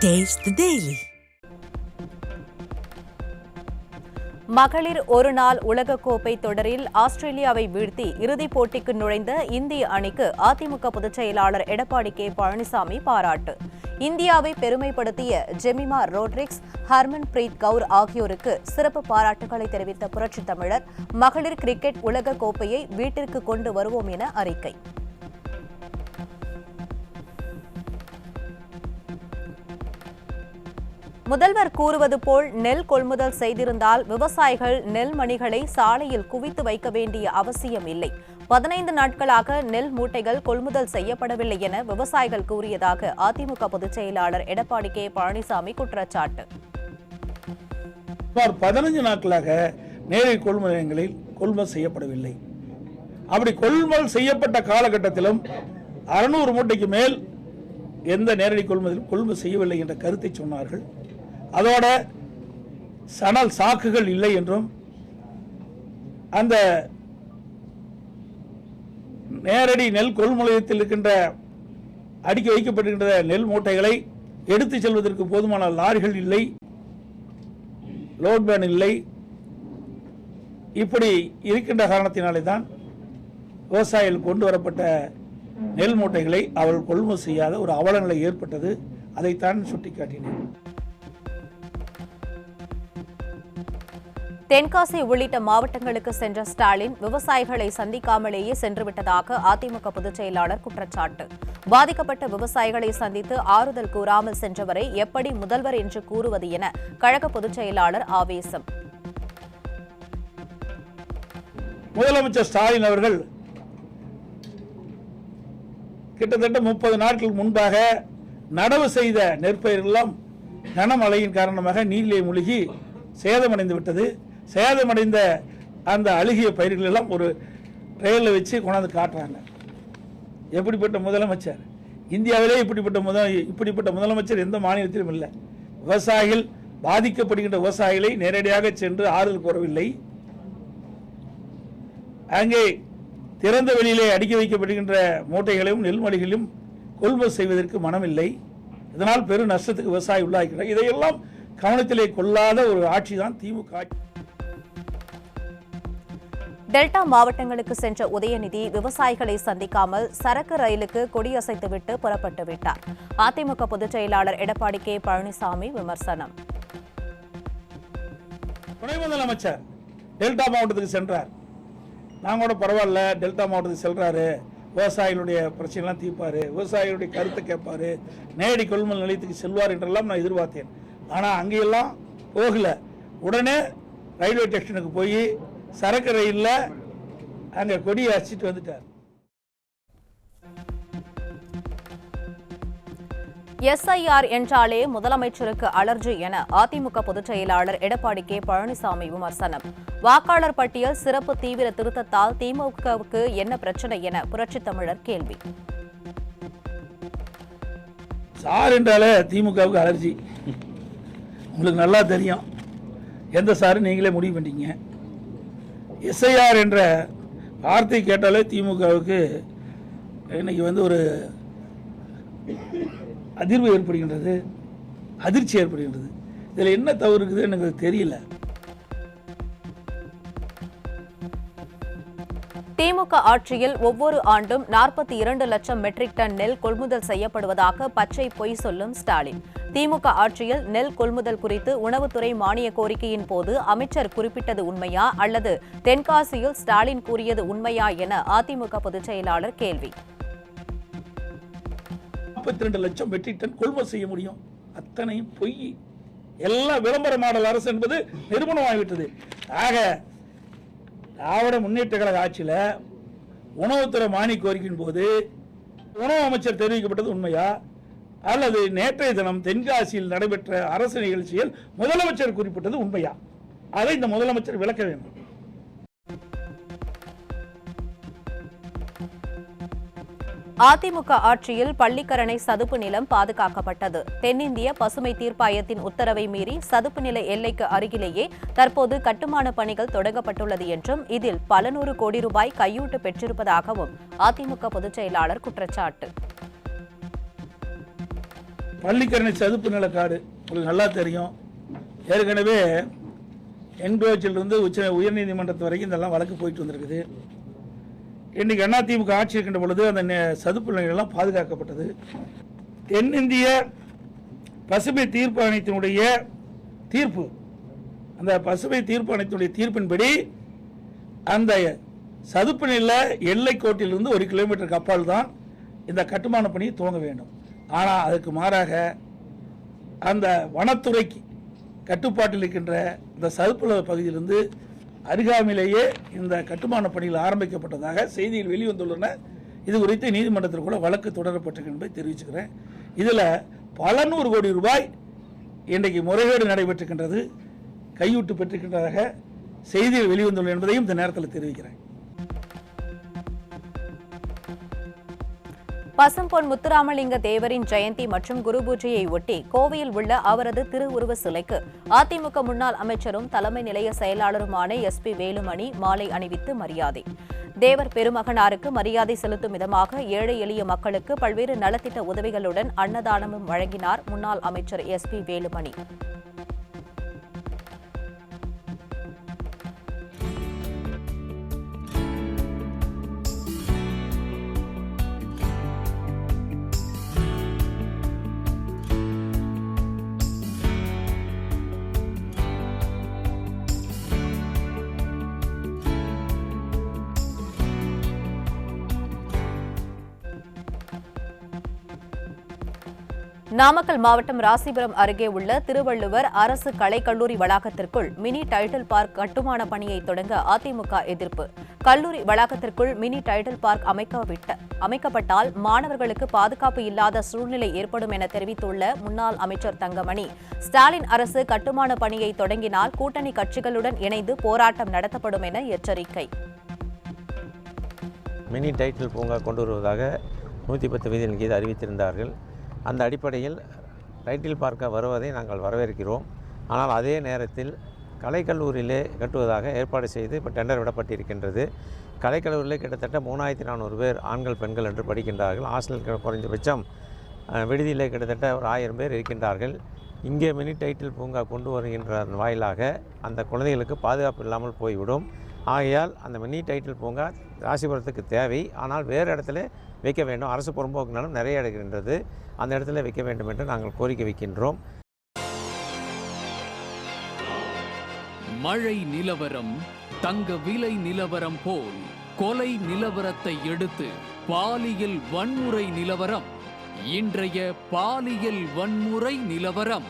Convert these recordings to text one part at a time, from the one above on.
Taste the Daily. மகளிர் ஒருநாள் உலகக்கோப்பை தொடரில் ஆஸ்திரேலியாவை வீழ்த்தி இறுதிப் போட்டிக்கு நுழைந்த இந்திய அணிக்கு அதிமுக பொதுச் செயலாளர் எடப்பாடி கே பழனிசாமி பாராட்டு. இந்தியாவை பெருமைப்படுத்திய ஜெமிமா ரோட்ரிக்ஸ், ஹர்மன் பிரீத் கவுர் ஆகியோருக்கு சிறப்பு பாராட்டுகளை தெரிவித்த புரட்சித் தமிழர், மகளிர் கிரிக்கெட் உலக கோப்பையை வீட்டிற்கு கொண்டு வருவோம் என அறிக்கை. முதல்வர் கூறுவது போல் நெல் கொள்முதல் செய்திருந்தால் விவசாயிகள் நெல் மணிகளை சாலையில் குவித்து வைக்க வேண்டிய அவசியம் இல்லை. 15 நாட்களாக நெல் மூட்டைகள் கொள்முதல் செய்யப்படவில்லை என விவசாயிகள் கூறியதாக அதிமுக பொதுச் செயலாளர் எடப்பாடி கே பழனிசாமி குற்றச்சாட்டு. 15 நாட்களாக நேரடி கொள்முதல் நிலையங்களில் கொள்முதல் செய்யப்படவில்லை. அப்படி கொள்முதல் செய்யப்பட்ட காலகட்டத்திலும் 600 மூட்டைக்கு மேல் எந்த நேரடி கொள்முதல் செய்யவில்லை என்ற கருத்தை சொன்னார்கள். அதோட சணல் சாக்குகள் இல்லை என்றும், அந்த நேரடி நெல் கொள்முதலத்தில் இருக்கின்ற அடுக்கி வைக்கப்பட்டிருக்கின்ற நெல் மூட்டைகளை எடுத்து செல்வதற்கு போதுமான லாரிகள் இல்லை, லோட் வேன் இல்லை. இப்படி இருக்கின்ற காரணத்தினாலே தான் விவசாயிகள் கொண்டு வரப்பட்ட நெல் மூட்டைகளை அவர்கள் கொள்முதல் செய்யாத ஒரு அவலநிலை ஏற்பட்டது. அதைத்தான் சுட்டிக்காட்டினேன். தென்காசி உள்ளிட்ட மாவட்டங்களுக்கு சென்ற ஸ்டாலின் விவசாயிகளை சந்திக்காமலேயே சென்றுவிட்டதாக அதிமுக பொதுச் செயலாளர் குற்றச்சாட்டு. பாதிக்கப்பட்ட விவசாயிகளை சந்தித்து ஆறுதல் கூறாமல் சென்றவரை எப்படி முதல்வர் என்று கூறுவது என கழக பொதுச் செயலாளர் ஆவேசம். முதலமைச்சர் ஸ்டாலின் அவர்கள் கிட்டத்தட்ட 30 நாட்கள் முன்பாக நடவு செய்த நெற்பயிரெல்லாம் கனமழையின் காரணமாக நீரிலே மூழ்கி சேதமடைந்து விட்டது. சேதமடைந்த அந்த அழுகிய பயிர்கள் எல்லாம் ஒரு ட்ரெயினில் வச்சு கொண்டாந்து காட்டுறாங்க. எப்படிப்பட்ட முதலமைச்சர்! இந்தியாவிலே இப்படிப்பட்ட முதலமைச்சர் எந்த மாநிலத்திலும் இல்லை. விவசாயிகள், பாதிக்கப்படுகின்ற விவசாயிகளை நேரடியாக சென்று ஆறுதல் கூறவில்லை. அங்கே திறந்த வெளியிலே அடுக்கி வைக்கப்படுகின்ற மூட்டைகளையும் நெல்மணிகளையும் கொள்முதல் செய்வதற்கு மனமில்லை. இதனால் பெரும் நஷ்டத்துக்கு விவசாயி உள்ளாகிறார். இதையெல்லாம் கவனத்திலே கொள்ளாத ஒரு ஆட்சி தான் திமுக ஆட்சி. டெல்டா மாவட்டங்களுக்கு சென்ற உதயநிதி விவசாயிகளை சந்திக்காமல் சரக்கு ரயிலுக்கு கொடியசைத்துவிட்டு புறப்பட்டு விட்டார். அதிமுக பொதுச் செயலாளர் எடப்பாடி கே பழனிசாமி விமர்சனம். துணை முதலமைச்சர் டெல்டா மாவட்டத்துக்கு சென்றார். நாங்க கூட பரவாயில்ல, டெல்டா மாவட்டத்துக்கு செல்றாரு, விவசாயிகளுடைய பிரச்சனைலாம் தீர்ப்பாரு, விவசாயிகளுடைய கருத்தை கேட்பாரு, நேரடி கொள்முதல் நிலையத்துக்கு செல்வார் என்றெல்லாம் நான் எதிர்பார்த்தேன். ஆனால் அங்கெல்லாம் போகல. உடனே ரயில்வே ஸ்டேஷனுக்கு போய் சரக்கு ரயிலில் அங்கே கொடியை அடிச்சிட்டு வந்துட்டார். எஸ்ஐஆர் என்றாலே முதலமைச்சருக்கு அலர்ஜி என அதிமுக பொதுச் செயலாளர் எடப்பாடி கே பழனிசாமி விமர்சனம். வாக்காளர் பட்டியல் சிறப்பு தீவிர திருத்தத்தால் திமுகவுக்கு என்ன பிரச்சனை என புரட்சித் தமிழர் கேள்வி. சார் என்றாலே திமுகவுக்கு அலர்ஜி. உங்களுக்கு நல்லா தெரியும் எந்த சார் நீங்களே முடிவு பண்ணிட்டீங்க. எஸ்ஐஆர் என்ற வார்த்தை கேட்டாலே திமுகவுக்கு இன்னைக்கு ஒரு அதிர்வு ஏற்படுகின்றது, அதிர்ச்சி ஏற்படுகின்றது. இதில் என்ன தவறு இருக்குது எனக்கு தெரியல. திமுக ஆட்சியில் ஒவ்வொரு ஆண்டும் 42 லட்சம் மெட்ரிக் டன் நெல் கொள்முதல் செய்யப்படுவதாக பச்சை பொய் சொல்லும் ஸ்டாலின். திமுக ஆட்சியில் நெல் கொள்முதல் குறித்து உணவுத்துறை மானிய கோரிக்கையின் போது அமைச்சர் குறிப்பிட்டது உண்மையா அல்லது தென்காசியில் ஸ்டாலின் கூறியது உண்மையா என அதிமுக பொதுச் செயலாளர் கேள்வி. 42 லட்சம் மெட்ரிக் டன் கொள்முதல் செய்ய முடியும், அத்தனையும் பொய். எல்லாம் விளம்பர மாடல் அரசு என்பது நிரூபணமாகிவிட்டது. ஆக திராவிட முன்னேற்ற கழக ஆட்சியில் உணவுத்துறை மானிய கோரிக்கையின் போது உணவு அமைச்சர் தெரிவிக்கப்பட்டது உண்மையா அல்லது நேற்றைய தினம் தென்காசியில் நடைபெற்ற அரசு நிகழ்ச்சியில் முதலமைச்சர் குறிப்பிட்டது உண்மையா? அதை இந்த முதலமைச்சர் விளக்க வேண்டும். அதிமுக ஆட்சியில் பள்ளிக்கரணை சதுப்பு நிலம் பாதுகாக்கப்பட்டது. தென்னிந்திய பசுமை தீர்ப்பாயத்தின் உத்தரவை மீறி சதுப்பு நில எல்லைக்கு அருகிலேயே தற்போது கட்டுமான பணிகள் தொடங்கப்பட்டுள்ளது என்றும் இதில் பல நூறு கோடி ரூபாய் கையூட்டு பெற்றிருப்பதாகவும் அதிமுக பொதுச் செயலாளர் குற்றச்சாட்டு. பள்ளிக்கரணை சதுப்பு நிலக்காடு உங்களுக்கு நல்லா தெரியும். ஏற்கனவே என்கோச்சிலிருந்து உயர்நீதிமன்றத்து வரைக்கும் இதெல்லாம் வழக்கு போயிட்டு வந்திருக்குது. இன்றைக்கி அதிமுக ஆட்சி இருக்கின்ற பொழுது அந்த சதுப்பு நிலையெல்லாம் பாதுகாக்கப்பட்டது. தென்னிந்திய பசுமை தீர்ப்பு ஆணையத்தினுடைய தீர்ப்பு, அந்த பசுமை தீர்ப்பு ஆணையத்தினுடைய தீர்ப்பின்படி அந்த சதுப்பு நில எல்லை கோட்டிலிருந்து 1 கிலோமீட்டருக்கு அப்பால் தான் இந்த கட்டுமான பணி துவங்க வேண்டும். ஆனால் அதுக்கு மாறாக அந்த வனத்துறைக்கு கட்டுப்பாட்டில் இருக்கின்ற இந்த சதுப்பு நில பகுதியிலிருந்து அருகாமையிலேயே இந்த கட்டுமான பணிகள் ஆரம்பிக்கப்பட்டதாக செய்தியில் வெளிவந்துள்ளன. இது குறித்து நீதிமன்றத்தில் கூட வழக்கு தொடரப்பட்டிருக்கு என்பதை தெரிவிச்சுக்கிறேன். இதில் பல 100 கோடி ரூபாய் இன்றைக்கு முறைகேடு நடைபெற்றிருக்கின்றது, கையூட்டு பெற்றிருக்கின்றதாக செய்தியில் வெளிவந்துள்ளது என்பதையும் இந்த நேரத்தில் தெரிவிக்கிறேன். பசும்பொன் முத்துராமலிங்க தேவரின் ஜெயந்தி மற்றும் குரு பூஜையை ஒட்டி கோவையில் உள்ள அவரது திருவுருவ சிலைக்கு அதிமுக முன்னாள் அமைச்சரும் தலைமை நிலைய செயலாளருமான SP வேலுமணி மாலை அணிவித்து மரியாதை. தேவர் பெருமகனாருக்கு மரியாதை செலுத்தும் விதமாக ஏழை எளிய மக்களுக்கு பல்வேறு நலத்திட்ட உதவிகளுடன் அன்னதானமும் வழங்கினார் முன்னாள் அமைச்சர் SP வேலுமணி. நாமக்கல் மாவட்டம் ராசிபுரம் அருகே உள்ள திருவள்ளுவர் அரசு கலைக்கல்லூரி வளாகத்திற்குள் மினி டைட்டில் பார்க் கட்டுமான பணியை தொடங்க அதிமுக எதிர்ப்பு. கல்லூரி வளாகத்திற்குள் மினி டைட்டில் பார்க் அமைக்கப்பட்டால் மாணவர்களுக்கு பாதுகாப்பு இல்லாத சூழ்நிலை ஏற்படும் என தெரிவித்துள்ள முன்னாள் அமைச்சர் தங்கமணி, ஸ்டாலின் அரசு கட்டுமான பணியை தொடங்கினால் கூட்டணி கட்சிகளுடன் இணைந்து போராட்டம் நடத்தப்படும் என எச்சரிக்கை. மினி டைட்டில் பூங்கா கொண்டு வருவதாக 110 விதியின் கீழ் அறிவித்திருந்தார்கள். அந்த அடிப்படையில் டைட்டில் பார்க்க வருவதை நாங்கள் வரவேற்கிறோம். ஆனால் அதே நேரத்தில் கலைக்கல்லூரியிலே கட்டுவதாக ஏற்பாடு செய்து இப்போ டெண்டர் விடப்பட்டிருக்கின்றது. கலைக்கல்லூரியிலே கிட்டத்தட்ட 3400 பேர் ஆண்கள் பெண்கள் என்று படிக்கின்றார்கள். ஹாஸ்டல் குறைஞ்சபட்சம் விடுதியிலே கிட்டத்தட்ட ஒரு 1000 பேர் இருக்கின்றார்கள். இங்கே மினி டைட்டில் பூங்கா கொண்டு வருகின்ற வாயிலாக அந்த குழந்தைகளுக்கு பாதுகாப்பு இல்லாமல் போய்விடும். ஆகையால் அந்த மினி டைட்டில் பூங்கா ராசிபுரத்துக்கு தேவை, ஆனால் வேறு இடத்துல வைக்க வேண்டும். அரசு புறம்போக்கு நிலம் நிறைய எடுக்கின்றது, அந்த இடத்துல வைக்க வேண்டும் என்று நாங்கள் கோரிக்கை வைக்கின்றோம். மழை நிலவரம், தங்க விலை நிலவரம் போல் கொலை நிலவரத்தை எடுத்து பாலியல் வன்முறை நிலவரம். இன்றைய பாலியல் வன்முறை நிலவரம்.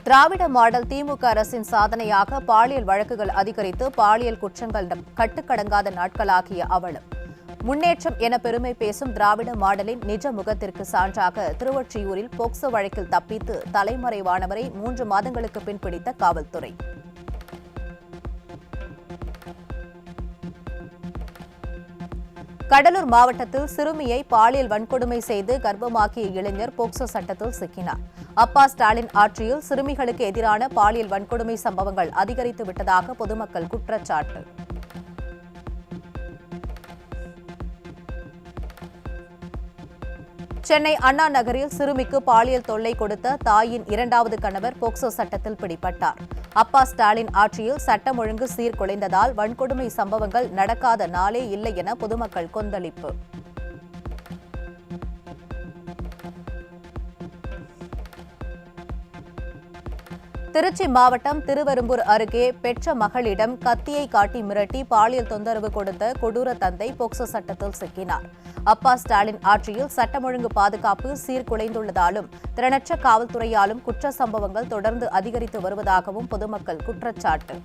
திராவிட மாடல் திமுக அரசின் சாதனையாக பாலியல் வழக்குகள் அதிகரித்து பாலியல் குற்றங்கள் கட்டுக்கடங்காத நாட்களாகிய அவலம். முன்னேற்றம் என பெருமை பேசும் திராவிட மாடலின் நிஜ முகத்திற்கு சான்றாக திருவொற்றியூரில் போக்சோ வழக்கில் தப்பித்து தலைமறைவானவரை 3 மாதங்களுக்கு பின் பிடித்த காவல்துறை. கடலூர் மாவட்டத்தில் சிறுமியை பாலியல் வன்கொடுமை செய்து கர்ப்பமாக்கிய இளைஞர் போக்சோ சட்டத்தில் சிக்கினார். அப்பா ஸ்டாலின் ஆட்சியில் சிறுமிகளுக்கு எதிரான பாலியல் வன்கொடுமை சம்பவங்கள் அதிகரித்து விட்டதாக பொதுமக்கள் குற்றச்சாட்டு. சென்னை அண்ணா நகரில் சிறுமிக்கு பாலியல் தொல்லை கொடுத்த தாயின் 2வது கணவர் போக்சோ சட்டத்தில் பிடிபட்டார். அப்பா ஸ்டாலின் ஆட்சியில் சட்டம் ஒழுங்கு சீர்குலைந்ததால் வன்கொடுமை சம்பவங்கள் நடக்காத நாளே இல்லை என பொதுமக்கள் கொந்தளிப்பு. திருச்சி மாவட்டம் திருவெரும்பூர் அருகே பெற்ற மகளிடம் கத்தியை காட்டி மிரட்டி பாலியல் தொந்தரவு கொடுத்த கொடூர தந்தை போக்சோ சட்டத்தில் சிக்கினார். அப்பா ஸ்டாலின் ஆட்சியில் சட்டம் ஒழுங்கு பாதுகாப்பு சீர்குலைந்துள்ளதாலும் திறனற்ற காவல்துறையாலும் குற்ற சம்பவங்கள் தொடர்ந்து அதிகரித்து வருவதாகவும் பொதுமக்கள் குற்றச்சாட்டு.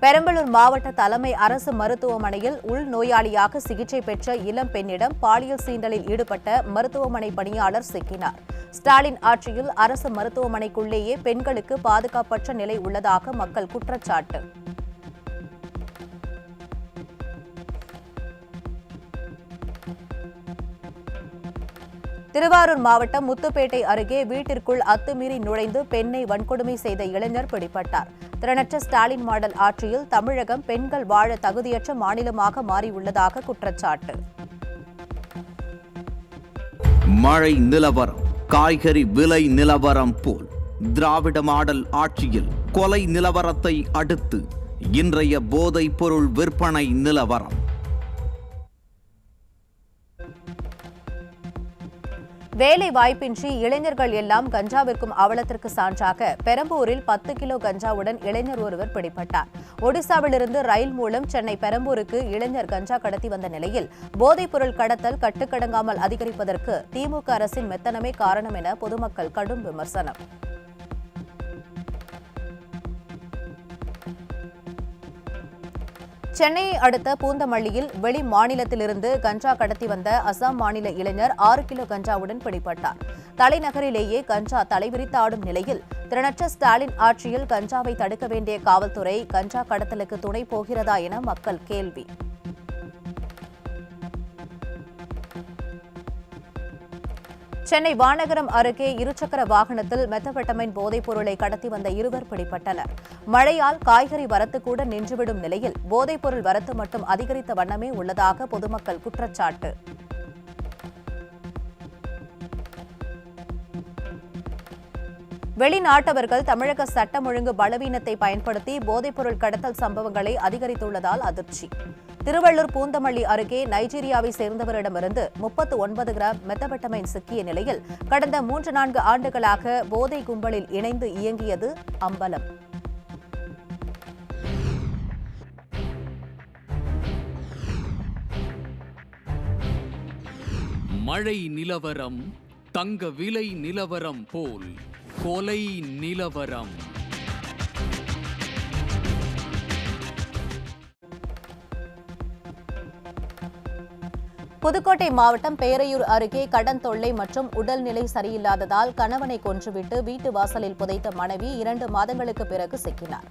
பெரம்பலூர் மாவட்ட தலைமை அரசு மருத்துவமனையில் உள்நோயாளியாக சிகிச்சை பெற்ற இளம் பெண்ணிடம் பாலியல் சீண்டலில் ஈடுபட்ட மருத்துவமனை பணியாளர் சிக்கினார். ஸ்டாலின் ஆட்சியில் அரசு மருத்துவமனைக்குள்ளேயே பெண்களுக்கு பாதுகாப்பற்ற நிலை உள்ளதாக மக்கள் குற்றச்சாட்டு. திருவாரூர் மாவட்டம் முத்துப்பேட்டை அருகே வீட்டிற்குள் அத்துமீறி நுழைந்து பெண்ணை வன்கொடுமை செய்த இளைஞர் பிடிபட்டார். திறனற்ற ஸ்டாலின் மாடல் ஆட்சியில் தமிழகம் பெண்கள் வாழ தகுதியற்ற மாநிலமாக மாறியுள்ளதாக குற்றச்சாட்டு. மழை நிலவரம், காய்கறி விலை நிலவரம் போல் திராவிட மாடல் ஆட்சியில் கொலை நிலவரத்தை அடுத்து இன்றைய போதைப் பொருள் விற்பனை நிலவரம். வேலை வாய்ப்பின்றி இளைஞர்கள் எல்லாம் கஞ்சா விற்கும் அவலத்திற்கு சான்றாக பெரம்பூரில் 10 கிலோ கஞ்சாவுடன் இளைஞர் ஒருவர் பிடிபட்டார். ஒடிசாவிலிருந்து ரயில் மூலம் சென்னை பெரம்பூருக்கு இளைஞர் கஞ்சா கடத்தி வந்த நிலையில் போதைப் பொருள் கடத்தல் கட்டுக்கடங்காமல் அதிகரிப்பதற்கு திமுக அரசின் மெத்தனமே காரணம் என பொதுமக்கள் கடும் விமர்சனம். சென்னையை அடுத்த பூந்தமல்லியில் வெளி மாநிலத்திலிருந்து கஞ்சா கடத்தி வந்த அசாம் மாநில இளைஞர் 6 கிலோ கஞ்சாவுடன் பிடிபட்டார். தலைநகரிலேயே கஞ்சா தலைவிரித்து ஆடும் நிலையில் திறனற்ற ஸ்டாலின் ஆட்சியில் கஞ்சாவை தடுக்க வேண்டிய காவல்துறை கஞ்சா கடத்தலுக்கு துணை போகிறதா என மக்கள் கேள்வி. சென்னை வானகரம் அருகே இருசக்கர வாகனத்தில் மெத்தபெட்டமைன் போதைப் பொருளை கடத்தி வந்த இருவர் பிடிபட்டனர். மழையால் காய்கறி வரத்து கூட நின்றுவிடும் நிலையில் போதைப் பொருள் வரத்து மட்டும் அதிகரித்த வண்ணமே உள்ளதாக பொதுமக்கள் குற்றச்சாட்டு. வெளிநாட்டவர்கள் தமிழக சட்டம் ஒழுங்கு பலவீனத்தை பயன்படுத்தி போதைப்பொருள் கடத்தல் சம்பவங்களை அதிகரித்துள்ளதால் அதிர்ச்சி. திருவள்ளூர் பூந்தமல்லி அருகே நைஜீரியாவை சேர்ந்தவரிடமிருந்து 39 கிராம் மெத்தபெட்டமைன் சிக்கிய நிலையில் கடந்த 3-4 ஆண்டுகளாக போதை கும்பலில் இணைந்து இயங்கியது அம்பலம். மழை நிலவரம், தங்க விலை நிலவரம் போல் கொலை நிலவரம். புதுக்கோட்டை மாவட்டம் பேரையூர் அருகே கடன் தொல்லை மற்றும் உடல்நிலை சரியில்லாததால் கணவனை கொன்றுவிட்டு வீட்டு வாசலில் புதைத்த மனைவி 2 மாதங்களுக்கு பிறகு சிக்கினார்.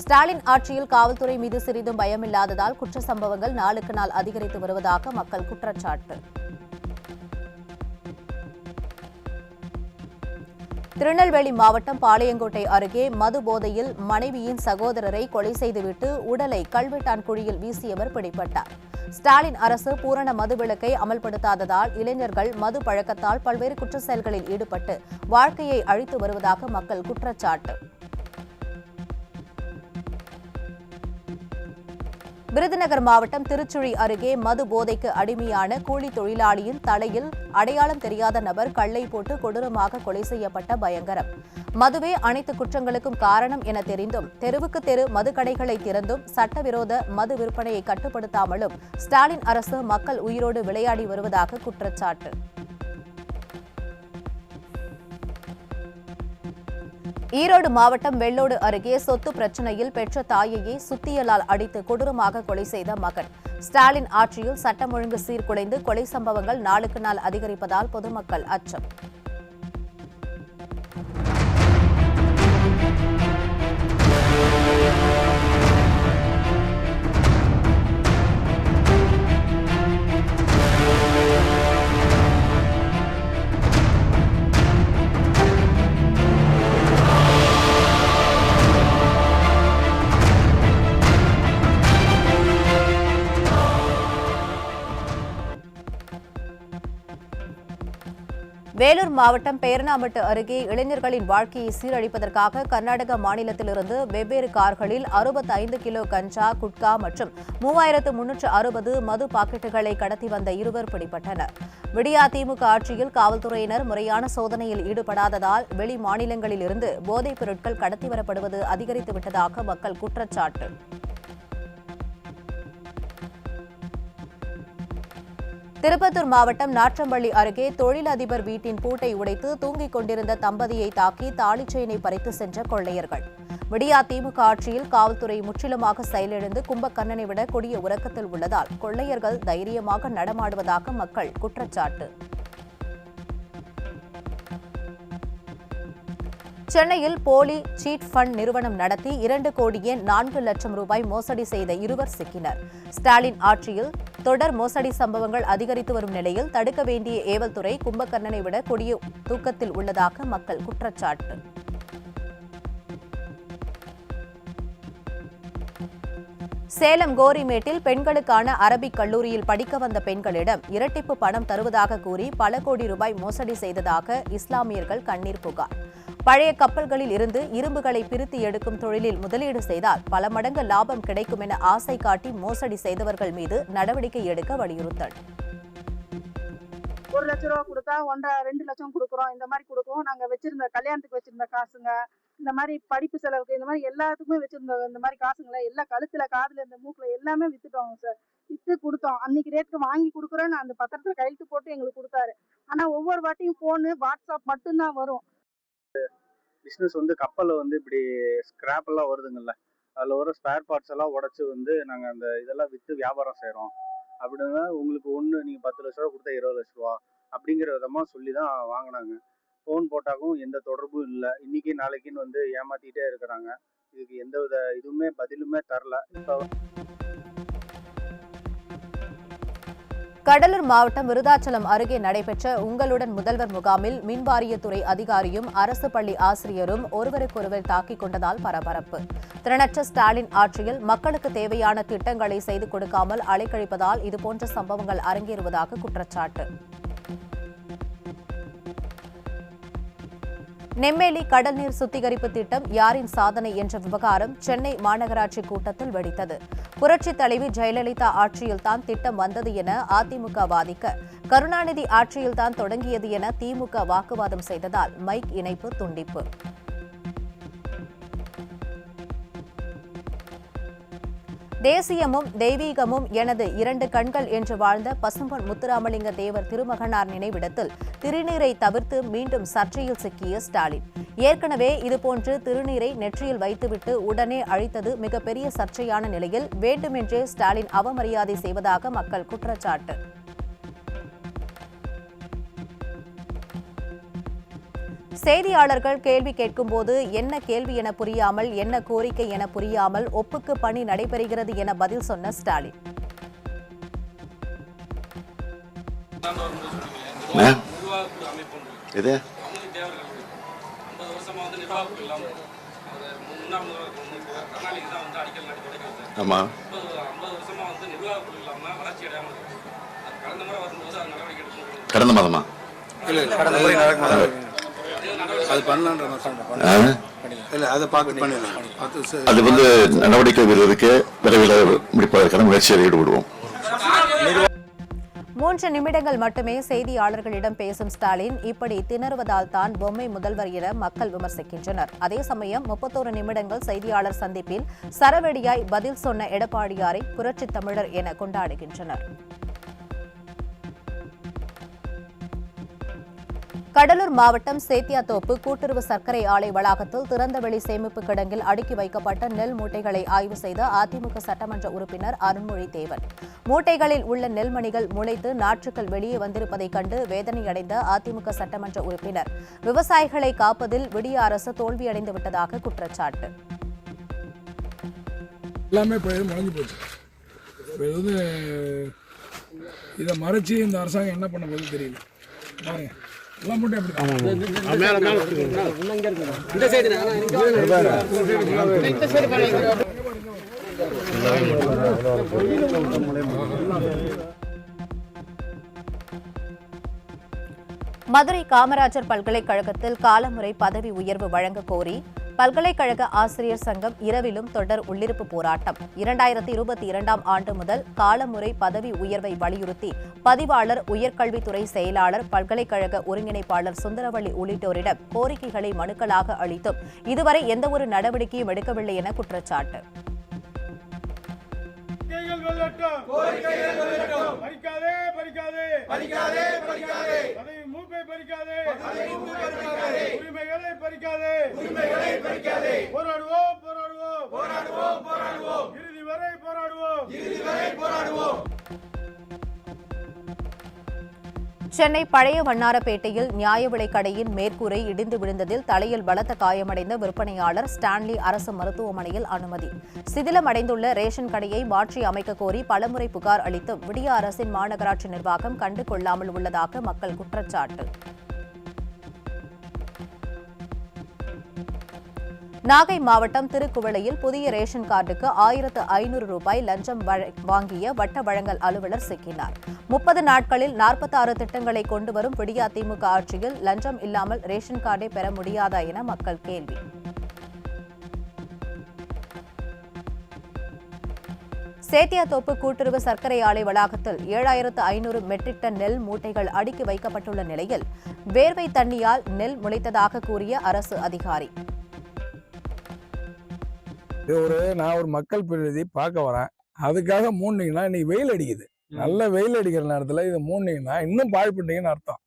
ஸ்டாலின் ஆட்சியில் காவல்துறை மீது சிறிதும் பயமில்லாததால் குற்ற சம்பவங்கள் நாளுக்கு நாள் அதிகரித்து வருவதாக மக்கள் குற்றச்சாட்டு. திருநெல்வேலி மாவட்டம் பாளையங்கோட்டை அருகே மது போதையில் மனைவியின் சகோதரரை கொலை செய்துவிட்டு உடலை கல்வெட்டான் குழியில் வீசியவர் பிடிபட்டார். ஸ்டாலின் அரசு பூரண மதுவிலக்கை அமல்படுத்தாததால் இளைஞர்கள் மது பழக்கத்தால் பல்வேறு குற்ற செயல்களில் ஈடுபட்டு வாழ்க்கையை அழித்து வருவதாக மக்கள் குற்றச்சாட்டு. விருதுநகர் மாவட்டம் திருச்சுழி அருகே மது போதைக்கு அடிமையான கூலி தொழிலாளியின் தலையில் அடையாளம் தெரியாத நபர் கல்லை போட்டு கொடூரமாக கொலை செய்யப்பட்ட பயங்கரம். மதுவே அனைத்து குற்றங்களுக்கும் காரணம் என தெரிந்தும் தெருவுக்கு தெரு மதுக்கடைகளை திறந்தும் சட்டவிரோத மது விற்பனையை கட்டுப்படுத்தாமலும் ஸ்டாலின் அரசு மக்கள் உயிரோடு விளையாடி வருவதாக குற்றச்சாட்டு. ஈரோடு மாவட்டம் வெள்ளோடு அருகே சொத்து பிரச்சினையில் பெற்ற தாயையே சுத்தியலால் அடித்து கொடூரமாக கொலை செய்த மகன். ஸ்டாலின் ஆட்சியில் சட்டம் ஒழுங்கு சீர்குலைந்து கொலை சம்பவங்கள் நாளுக்கு நாள் அதிகரிப்பதால் பொதுமக்கள் அச்சம். வேலூர் மாவட்டம் பேரணாம்பட்டு அருகே இளைஞர்களின் வாழ்க்கையை சீரழிப்பதற்காக கர்நாடக மாநிலத்திலிருந்து வெவ்வேறு கார்களில் 65 கிலோ கஞ்சா, குட்கா மற்றும் 3360 மது பாக்கெட்டுகளை கடத்தி வந்த இருவர் பிடிபட்டனர். விடியா திமுக ஆட்சியில் காவல்துறையினர் முறையான சோதனையில் ஈடுபடாததால் வெளி மாநிலங்களிலிருந்து போதைப் பொருட்கள் கடத்தி வரப்படுவது அதிகரித்துவிட்டதாக மக்கள் குற்றச்சாட்டு. திருப்பத்தூர் மாவட்டம் நாற்றம்பள்ளி அருகே தொழிலதிபர் வீட்டின் பூட்டை உடைத்து தூங்கிக் கொண்டிருந்த தம்பதியை தாக்கி தாலி செயினை பறித்து சென்ற கொள்ளையர்கள். விடியா திமுக ஆட்சியில் காவல்துறை முற்றிலுமாக செயலிழந்து கும்பகர்ணனை விட கொடிய உறக்கத்தில் உள்ளதால் கொள்ளையர்கள் தைரியமாக நடமாடுவதாக மக்கள் குற்றச்சாட்டு. சென்னையில் போலி சீட் ஃபண்ட் நிறுவனம் நடத்தி 2 கோடியே 4 லட்சம் ரூபாய் மோசடி செய்த இருவர் சிக்கினர். ஸ்டாலின் ஆட்சியில் தொடர் மோசடி சம்பவங்கள் அதிகரித்து வரும் நிலையில் தடுக்க வேண்டிய ஏவல்துறை கும்பகர்ணனை விட கொடிய தூக்கத்தில் உள்ளதாக மக்கள் குற்றச்சாட்டு. சேலம் கோரிமேட்டில் பெண்களுக்கான அரபிக் கல்லூரியில் படிக்க வந்த பெண்களிடம் இரட்டிப்பு பணம் தருவதாக கூறி பல கோடி ரூபாய் மோசடி செய்ததாக இஸ்லாமியர்கள் கண்ணீர் புகார். பழைய கப்பல்களில் இருந்து இரும்புகளை பிரித்து எடுக்கும் தொழிலில் முதலீடு செய்தால் பல மடங்கு லாபம் கிடைக்கும் என ஆசை காட்டி மோசடி செய்தவர்கள் மீது நடவடிக்கை எடுக்க வலியுறுத்தல். 1 லட்சம் ரூபா கொடுத்தா 1.5-2 லட்சம் கொடுக்குறோம், இந்த மாதிரி கொடுக்குறோம். நாங்கள் கல்யாணத்துக்கு வச்சிருந்த காசுங்க, இந்த மாதிரி படிப்பு செலவுக்கு, இந்த மாதிரி எல்லாத்துக்குமே வச்சிருந்த இந்த மாதிரி காசுங்களை எல்லாம் கழுத்துல, காதுல, இந்த மூக்குல எல்லாமே வித்துட்டோங்க சார். வித்து கொடுத்தோம். அன்னைக்கு ரேட்டுக்கு வாங்கி கொடுக்குறோன்னு அந்த பத்திரத்துல கையெழுத்து போட்டு எங்களுக்கு கொடுத்தாரு. ஆனா ஒவ்வொரு வாட்டியும் போனு வாட்ஸ்அப் மட்டும்தான் வரும். பிஸ்னஸ் கப்பல்ல இப்படி ஸ்கிராப் எல்லாம் வருதுங்கல்ல, அதில் வர ஸ்பேர் பார்ட்ஸ் எல்லாம் உடச்சி நாங்கள் அந்த இதெல்லாம் விற்று வியாபாரம் செய்கிறோம். அப்படின்னா உங்களுக்கு நீங்கள் 10 லட்ச ரூபா கொடுத்தா 20 லட்ச ரூபா அப்படிங்கிற விதமாக சொல்லி தான் வாங்கினாங்க. ஃபோன் போட்டாக்கும் எந்த தொடர்பும் இல்லை. இன்னைக்கு நாளைக்குன்னு ஏமாத்திட்டே இருக்கிறாங்க. இதுக்கு எந்த வித இதுவுமே பதிலுமே தரல. இப்போ கடலூர் மாவட்டம் விருதாச்சலம் அருகே நடைபெற்ற உங்களுடன் முதல்வர் முகாமில் மின்வாரியத்துறை அதிகாரியும் அரசு பள்ளி ஆசிரியரும் ஒருவருக்கொருவர் தாக்கிக் கொண்டதால் பரபரப்பு. திறனற்ற ஸ்டாலின் ஆட்சியில் மக்களுக்கு தேவையான திட்டங்களை செய்து கொடுக்காமல் அலைக்கழிப்பதால் இதுபோன்ற சம்பவங்கள் அரங்கேறுவதாக குற்றச்சாட்டு. நெம்மேலி கடல்நீர் சுத்திகரிப்பு திட்டம் யாரின் சாதனை என்ற விவகாரம் சென்னை மாநகராட்சி கூட்டத்தில் வெடித்தது. புரட்சித் தலைவி ஜெயலலிதா ஆட்சியில்தான் திட்டம் வந்தது என அதிமுக வாதிக்க, கருணாநிதி ஆட்சியில்தான் தொடங்கியது என திமுக வாக்குவாதம் செய்ததால் மைக் இணைப்பு துண்டிப்பு. தேசியமும் தெய்வீகமும் எனது 2 கண்கள் என்று வாழ்ந்த பசும்பொன் முத்துராமலிங்க தேவர் திருமகனார் நினைவிடத்தில் திருநீரை தவிர்த்து மீண்டும் சர்ச்சையில் சிக்கிய ஸ்டாலின். ஏற்கனவே இதுபோன்று திருநீரை நெற்றியில் வைத்துவிட்டு உடனே அழித்தது மிகப்பெரிய சர்ச்சையான நிலையில் வேண்டுமென்றே ஸ்டாலின் அவமரியாதை செய்வதாக மக்கள் குற்றச்சாட்டு. செய்தியாளர்கள் கேள்வி கேட்கும்போது என்ன கேள்வி என புரியாமல், என்ன கோரிக்கை என புரியாமல் ஒப்புக்கு பணி நடைபெறுகிறது என பதில் சொன்ன ஸ்டாலின். கடந்த மாதமா அது நடவடிக்கை வருவதற்கு விரைவில் முடிப்பதற்கான முயற்சியில் ஈடுபடுவோம். 3 நிமிடங்கள் மட்டுமே செய்தியாளர்களிடம் பேசும் ஸ்டாலின் இப்படி திணறுவதால் தான் பொம்மை முதல்வர் என மக்கள் விமர்சிக்கின்றனர். அதே சமயம் 31 நிமிடங்கள் செய்தியாளர் சந்திப்பில் சரவெடியாய் பதில் சொன்ன எடப்பாடியாரை புரட்சித் தமிழர் என கொண்டாடுகின்றனர். கடலூர் மாவட்டம் சேத்தியாத்தோப்பு கூட்டுறவு சர்க்கரை ஆலை வளாகத்தில் திறந்தவெளி சேமிப்பு கிடங்கில் அடுக்கி வைக்கப்பட்ட நெல் மூட்டைகளை ஆய்வு செய்த அதிமுக சட்டமன்ற உறுப்பினர் அருண்மொழி தேவன். மூட்டைகளில் உள்ள நெல்மணிகள் முளைத்து நாற்றுக்கள் வெளியே வந்திருப்பதைக் கண்டு வேதனையடைந்த அதிமுக சட்டமன்ற உறுப்பினர் விவசாயிகளை காப்பதில் விடிய அரசு தோல்வியடைந்து விட்டதாக குற்றச்சாட்டு. எல்லாமே முளைஞ்சு போச்சு. இதை மறைச்சு இந்த அரசாங்கம் என்ன பண்ண போகுது தெரியல. எல்லாம் மட்டும் மதுரை காமராஜர் பல்கலைக்கழகத்தில் காலமுறை பதவி உயர்வு வழங்க கோரி பல்கலைக்கழக ஆசிரியர் சங்கம் இரவிலும் தொடர் உள்ளிருப்பு போராட்டம். 2022ஆம் ஆண்டு முதல் காலமுறை பதவி உயர்வை வலியுறுத்தி பதிவாளர், உயர்கல்வித்துறை செயலாளர், பல்கலைக்கழக ஒருங்கிணைப்பாளர் சுந்தரவள்ளி உள்ளிட்டோரிடம் கோரிக்கைகளை மனுக்களாக அளித்தும் இதுவரை எந்தவொரு நடவடிக்கையும் எடுக்கவில்லை என குற்றச்சாட்டு. சென்னை பழைய வண்ணாரப்பேட்டையில் நியாய விலைக் கடையின் மேற்கூரை இடிந்து விழுந்ததில் தலையில் பலத்த காயமடைந்த விற்பனையாளர் ஸ்டான்லி அரசு மருத்துவமனையில் அனுமதி. சிதிலமடைந்துள்ள ரேஷன் கடையை மாற்றி அமைக்க கோரி பலமுறை புகார் அளித்தும் விடிய அரசின் மாநகராட்சி நிர்வாகம் கண்டு கொள்ளாமல் உள்ளதாக மக்கள் குற்றச்சாட்டு. நாகை மாவட்டம் திருக்குவளையில் புதிய ரேஷன் கார்டுக்கு 1500 ரூபாய் லஞ்சம் வாங்கிய வட்ட வழங்கல் அலுவலர் சிக்கினார். 30 நாட்களில் 46 திட்டங்களை கொண்டு வரும் விடியா திமுக ஆட்சியில் லஞ்சம் இல்லாமல் ரேஷன் கார்டை பெற முடியாதா என மக்கள் கேள்வி. சேத்தியாத்தோப்பு கூட்டுறவு சர்க்கரை ஆலை வளாகத்தில் 7500 மெட்ரிக் டன் நெல் மூட்டைகள் அடுக்கி வைக்கப்பட்டுள்ள நிலையில் வேர்வை தண்ணியால் நெல் முளைத்ததாக கூறிய அரசு அதிகாரி. நான் ஒரு மக்கள் பிரதிநிதி பார்க்க வரேன், அதுக்காக மூடினீங்கன்னா இன்னைக்கு வெயில் அடிக்குது, நல்ல வெயில் அடிக்கிற நேரத்தில் இது மூடினீங்கன்னா இன்னும் பாழ்பட்டீங்கன்னு அர்த்தம்.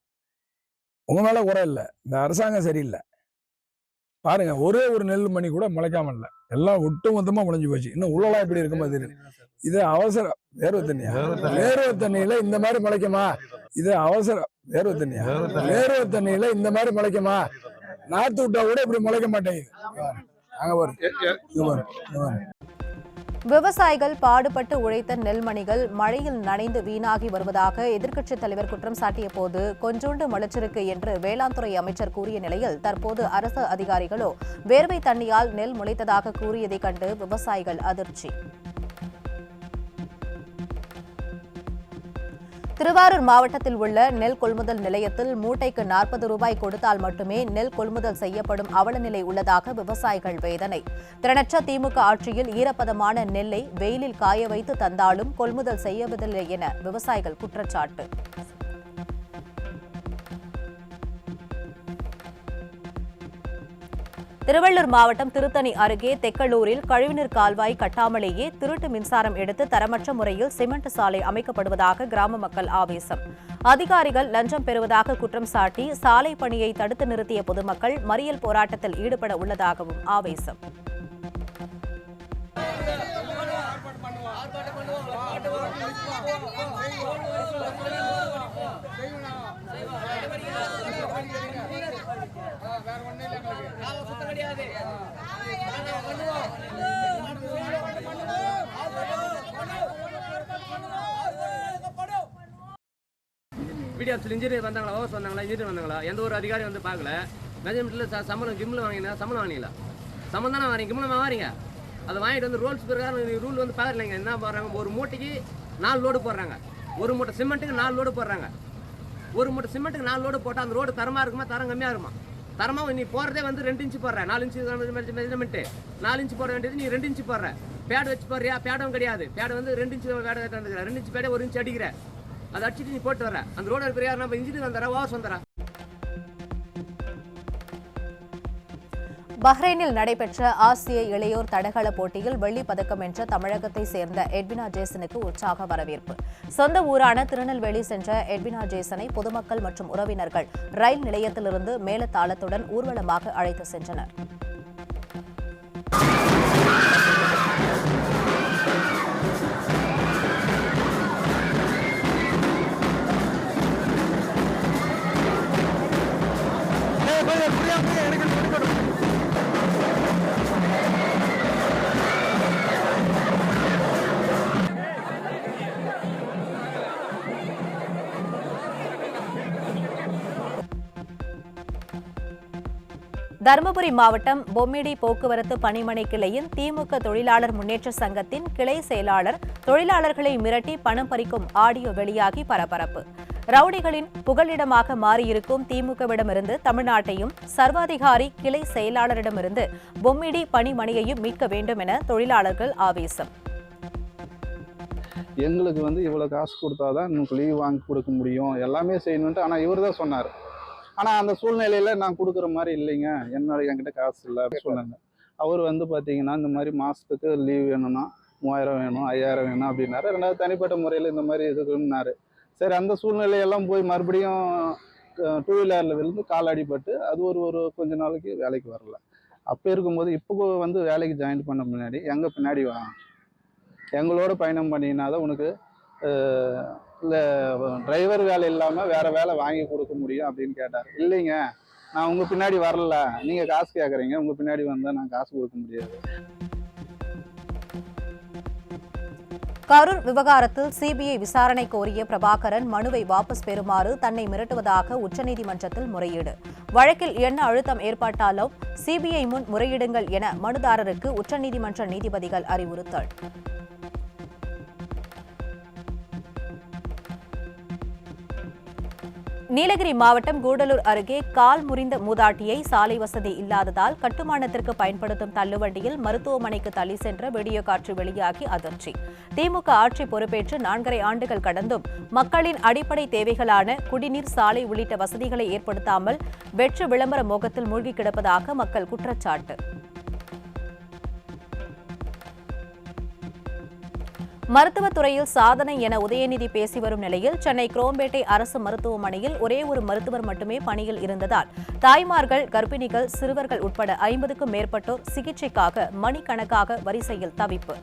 உங்க மேல குறை இல்லை, இந்த அரசாங்கம் சரியில்லை. பாருங்க, ஒரே ஒரு நெல் மணி கூட முளைக்காம இல்லை, எல்லாம் ஒட்டு மொத்தமா முளைஞ்சு போச்சு. இன்னும் உள்ளலாம் எப்படி இருக்குமா தெரியும். இது அவசர வேர்வை தண்ணியா? வேர்வை தண்ணியில இந்த மாதிரி முளைக்குமா? இது அவசர வேர்வை தண்ணியா? வேர்வை தண்ணியில இந்த மாதிரி முளைக்குமா? நாத்து விட்டா கூட இப்படி முளைக்க மாட்டேங்குது. விவசாயிகள் பாடுபட்டு உழைத்த நெல்மணிகள் மழையில் நனைந்து வீணாகி வருவதாக எதிர்க்கட்சித் தலைவர் குற்றம் சாட்டிய போது கொஞ்சோண்டு முளைச்சிருக்கு என்று வேளாண் துறை அமைச்சர் கூறிய நிலையில் தற்போது அரசு அதிகாரிகளோ வேர்வை தண்ணியால் நெல் முளைத்ததாக கூறியதைக் கண்டு விவசாயிகள் அதிர்ச்சி. திருவாரூர் மாவட்டத்தில் உள்ள நெல் கொள்முதல் நிலையத்தில் மூட்டைக்கு 40 ரூபாய் கொடுத்தால் மட்டுமே நெல் கொள்முதல் செய்யப்படும் அவலநிலை உள்ளதாக விவசாயிகள் வேதனை. திறனற்ற திமுக ஆட்சியில் ஈரப்பதமான நெல்லை வெயிலில் காய வைத்து தந்தாலும் கொள்முதல் செய்யவதில்லை என விவசாயிகள் குற்றச்சாட்டு. திருவள்ளூர் மாவட்டம் திருத்தணி அருகே தெக்கலூரில் கழிவுநீர் கால்வாய் கட்டாமலேயே திருட்டு மின்சாரம் எடுத்து தரமற்ற முறையில் சிமெண்ட் சாலை அமைக்கப்படுவதாக கிராம மக்கள் ஆவேசம். அதிகாரிகள் லஞ்சம் பெறுவதாக குற்றம் சாட்டி சாலை பணியை தடுத்து நிறுத்திய பொதுமக்கள் மறியல் போராட்டத்தில் ஈடுபட உள்ளதாகவும் ஆவேசம். பிடிஎஃப்ல இன்ஜினியர் வந்தாங்களா, ஓவர் வந்தாங்களா, இன்ஜினியர் வந்தாங்களா, எந்த ஒரு அதிகாரி வந்து பார்க்கல. மெஜர்மெண்ட்டில் சம்பளம் கிம்மில் வாங்கினா சம்பளம் வாங்கிங்களா? சம்பளம் தானே வாங்க, கிம்மில் வாங்க. அதை வாங்கிட்டு வந்து ரோல்ஸ் பிரகாரம் ரூல் வந்து பார்க்கலைங்க. என்ன போடுறாங்க, ஒரு மூட்டைக்கு 4 லோடு போடுறாங்க, ஒரு மூட்டை சிமெண்ட்டுக்கு 4 லோடு போடுறாங்க. ஒரு மூட்டை சிமெண்ட்டுக்கு 4 லோடு போட்டால் அந்த ரோடு தரமாக இருக்குமா, தரம் கம்மியாக இருக்குமா? தரமாக நீ போடுறதே வந்து 2 இன்ச்சு போடுற, 4 இன்ச்சு மெஜர்மெண்ட்டு 4 இன்ச்சு போட வேண்டியது நீ 2 இன்ச்சு போடுற. பேடு வச்சு போடுறியா? பேடும் கிடையாது. பேடு வந்து 2 இன்ச்சு பேடு வந்துக்கிற, 2 இன்ச்சு பேடே 1 இன்ச்சு அடிக்கிற. அதை அடிச்சுட்டு நீ போட்டு வர. அந்த ரோடு இருக்கிற யார் நம்ம இன்ஜினியர் வந்தாரா, ஓவர்ஸ் வந்தாரா? பஹ்ரைனில் நடைபெற்ற ஆசிய இளையோர் தடகள போட்டியில் வெள்ளிப் பதக்கம் வென்ற தமிழகத்தை சேர்ந்த எட்வினா ஜேசனுக்கு உற்சாக வரவேற்பு. சொந்த ஊரான திருநெல்வேலி சென்ற எட்வினா ஜேசனை பொதுமக்கள் மற்றும் உறவினர்கள் ரயில் நிலையத்திலிருந்து மேளதாளத்துடன் ஊர்வலமாக அழைத்து சென்றனர். தருமபுரி மாவட்டம் பொம்மிடி போக்குவரத்து பணிமனை கிளையின் திமுக தொழிலாளர் முன்னேற்ற சங்கத்தின் கிளை செயலாளர் தொழிலாளர்களை மிரட்டி பணம் பறிக்கும் ஆடியோ வெளியாகி பரபரப்பு. ரவுடிகளின் புகலிடமாக மாறியிருக்கும் திமுகவிடமிருந்து தமிழ்நாட்டையும் சர்வாதிகாரி கிளை செயலாளரிடமிருந்து பொம்மிடி பணிமனையையும் மீட்க வேண்டும் என தொழிலாளர்கள் ஆவேசம். எங்களுக்கு வந்து இவ்வளவு காசு கொடுத்தாதான் நமக்கு லீவ் வாங்கி கொடுக்க முடியும், எல்லாமே செய்யணுன்ட்டு. ஆனால் இவர் தான் சொன்னார். ஆனால் அந்த சூழ்நிலையில் நான் கொடுக்குற மாதிரி இல்லைங்க, என்கிட்ட காசு இல்லை அப்படின்னு சொன்னாங்க. அவர் வந்து பார்த்தீங்கன்னா இந்த மாதிரி மாதத்துக்கு லீவ் வேணும்னா 3000 வேணும், 5000 வேணும் அப்படின்னாரு. 2வது தனிப்பட்ட முறையில் இந்த மாதிரி இருக்குன்னாரு. சரி, அந்த சூழ்நிலையெல்லாம் போய் மறுபடியும் 2 வீலரில் விழுந்து கால் அடிபட்டு அது ஒரு கொஞ்ச நாளைக்கு வேலைக்கு வரல. அப்போ இருக்கும்போது இப்போ வந்து வேலைக்கு ஜாயின் பண்ண முன்னாடி எங்கள் பின்னாடி வாங்க, எங்களோட பயணம் பண்ணினா தான் உனக்கு இல்லை டிரைவர் வேலை இல்லாமல் வேறு வேலை வாங்கி கொடுக்க முடியும் அப்படின்னு கேட்டார். இல்லைங்க, நான் உங்கள் பின்னாடி வரல, நீங்கள் காசு கேட்குறீங்க, உங்கள் பின்னாடி வந்தால் நான் காசு கொடுக்க முடியாது. கரூர் விவகாரத்தில் சிபிஐ விசாரணை கோரிய பிரபாகரன் மனுவை வாபஸ் பெறுமாறு தன்னை மிரட்டுவதாக உச்சநீதிமன்றத்தில் முறையீடு. வழக்கில் என்ன அழுத்தம் ஏற்பட்டாலும் சிபிஐ முன் முறையிடுங்கள் என மனுதாரருக்கு உச்சநீதிமன்ற நீதிபதிகள் அறிவுறுத்தல். நீலகிரி மாவட்டம் கூடலூர் அருகே கால் முறிந்த மூதாட்டியை சாலை வசதி இல்லாததால் கட்டுமானத்திற்கு பயன்படுத்தும் தள்ளுவண்டியில் மருத்துவமனைக்கு தள்ளி சென்ற வீடியோ காட்சி வெளியாகி அதிர்ச்சி. திமுக ஆட்சி பொறுப்பேற்று 4.5 ஆண்டுகள் கடந்தும் மக்களின் அடிப்படை தேவைகளான குடிநீர், சாலை உள்ளிட்ட வசதிகளை ஏற்படுத்தாமல் வெற்று விளம்பர மோகத்தில் மூழ்கி கிடப்பதாக மக்கள் குற்றச்சாட்டு. மருத்துவத்துறையில் சாதனை என உதயநிதி பேசி வரும் நிலையில் சென்னை குரோம்பேட்டை அரசு மருத்துவமனையில் ஒரே ஒரு மருத்துவர் மட்டுமே பணியில் இருந்ததால் தாய்மார்கள், கர்ப்பிணிகள், சிறுவர்கள் உட்பட 50க்கும் மேற்பட்டோர் சிகிச்சைக்காக மணிக்கணக்காக வரிசையில் தவிப்பு.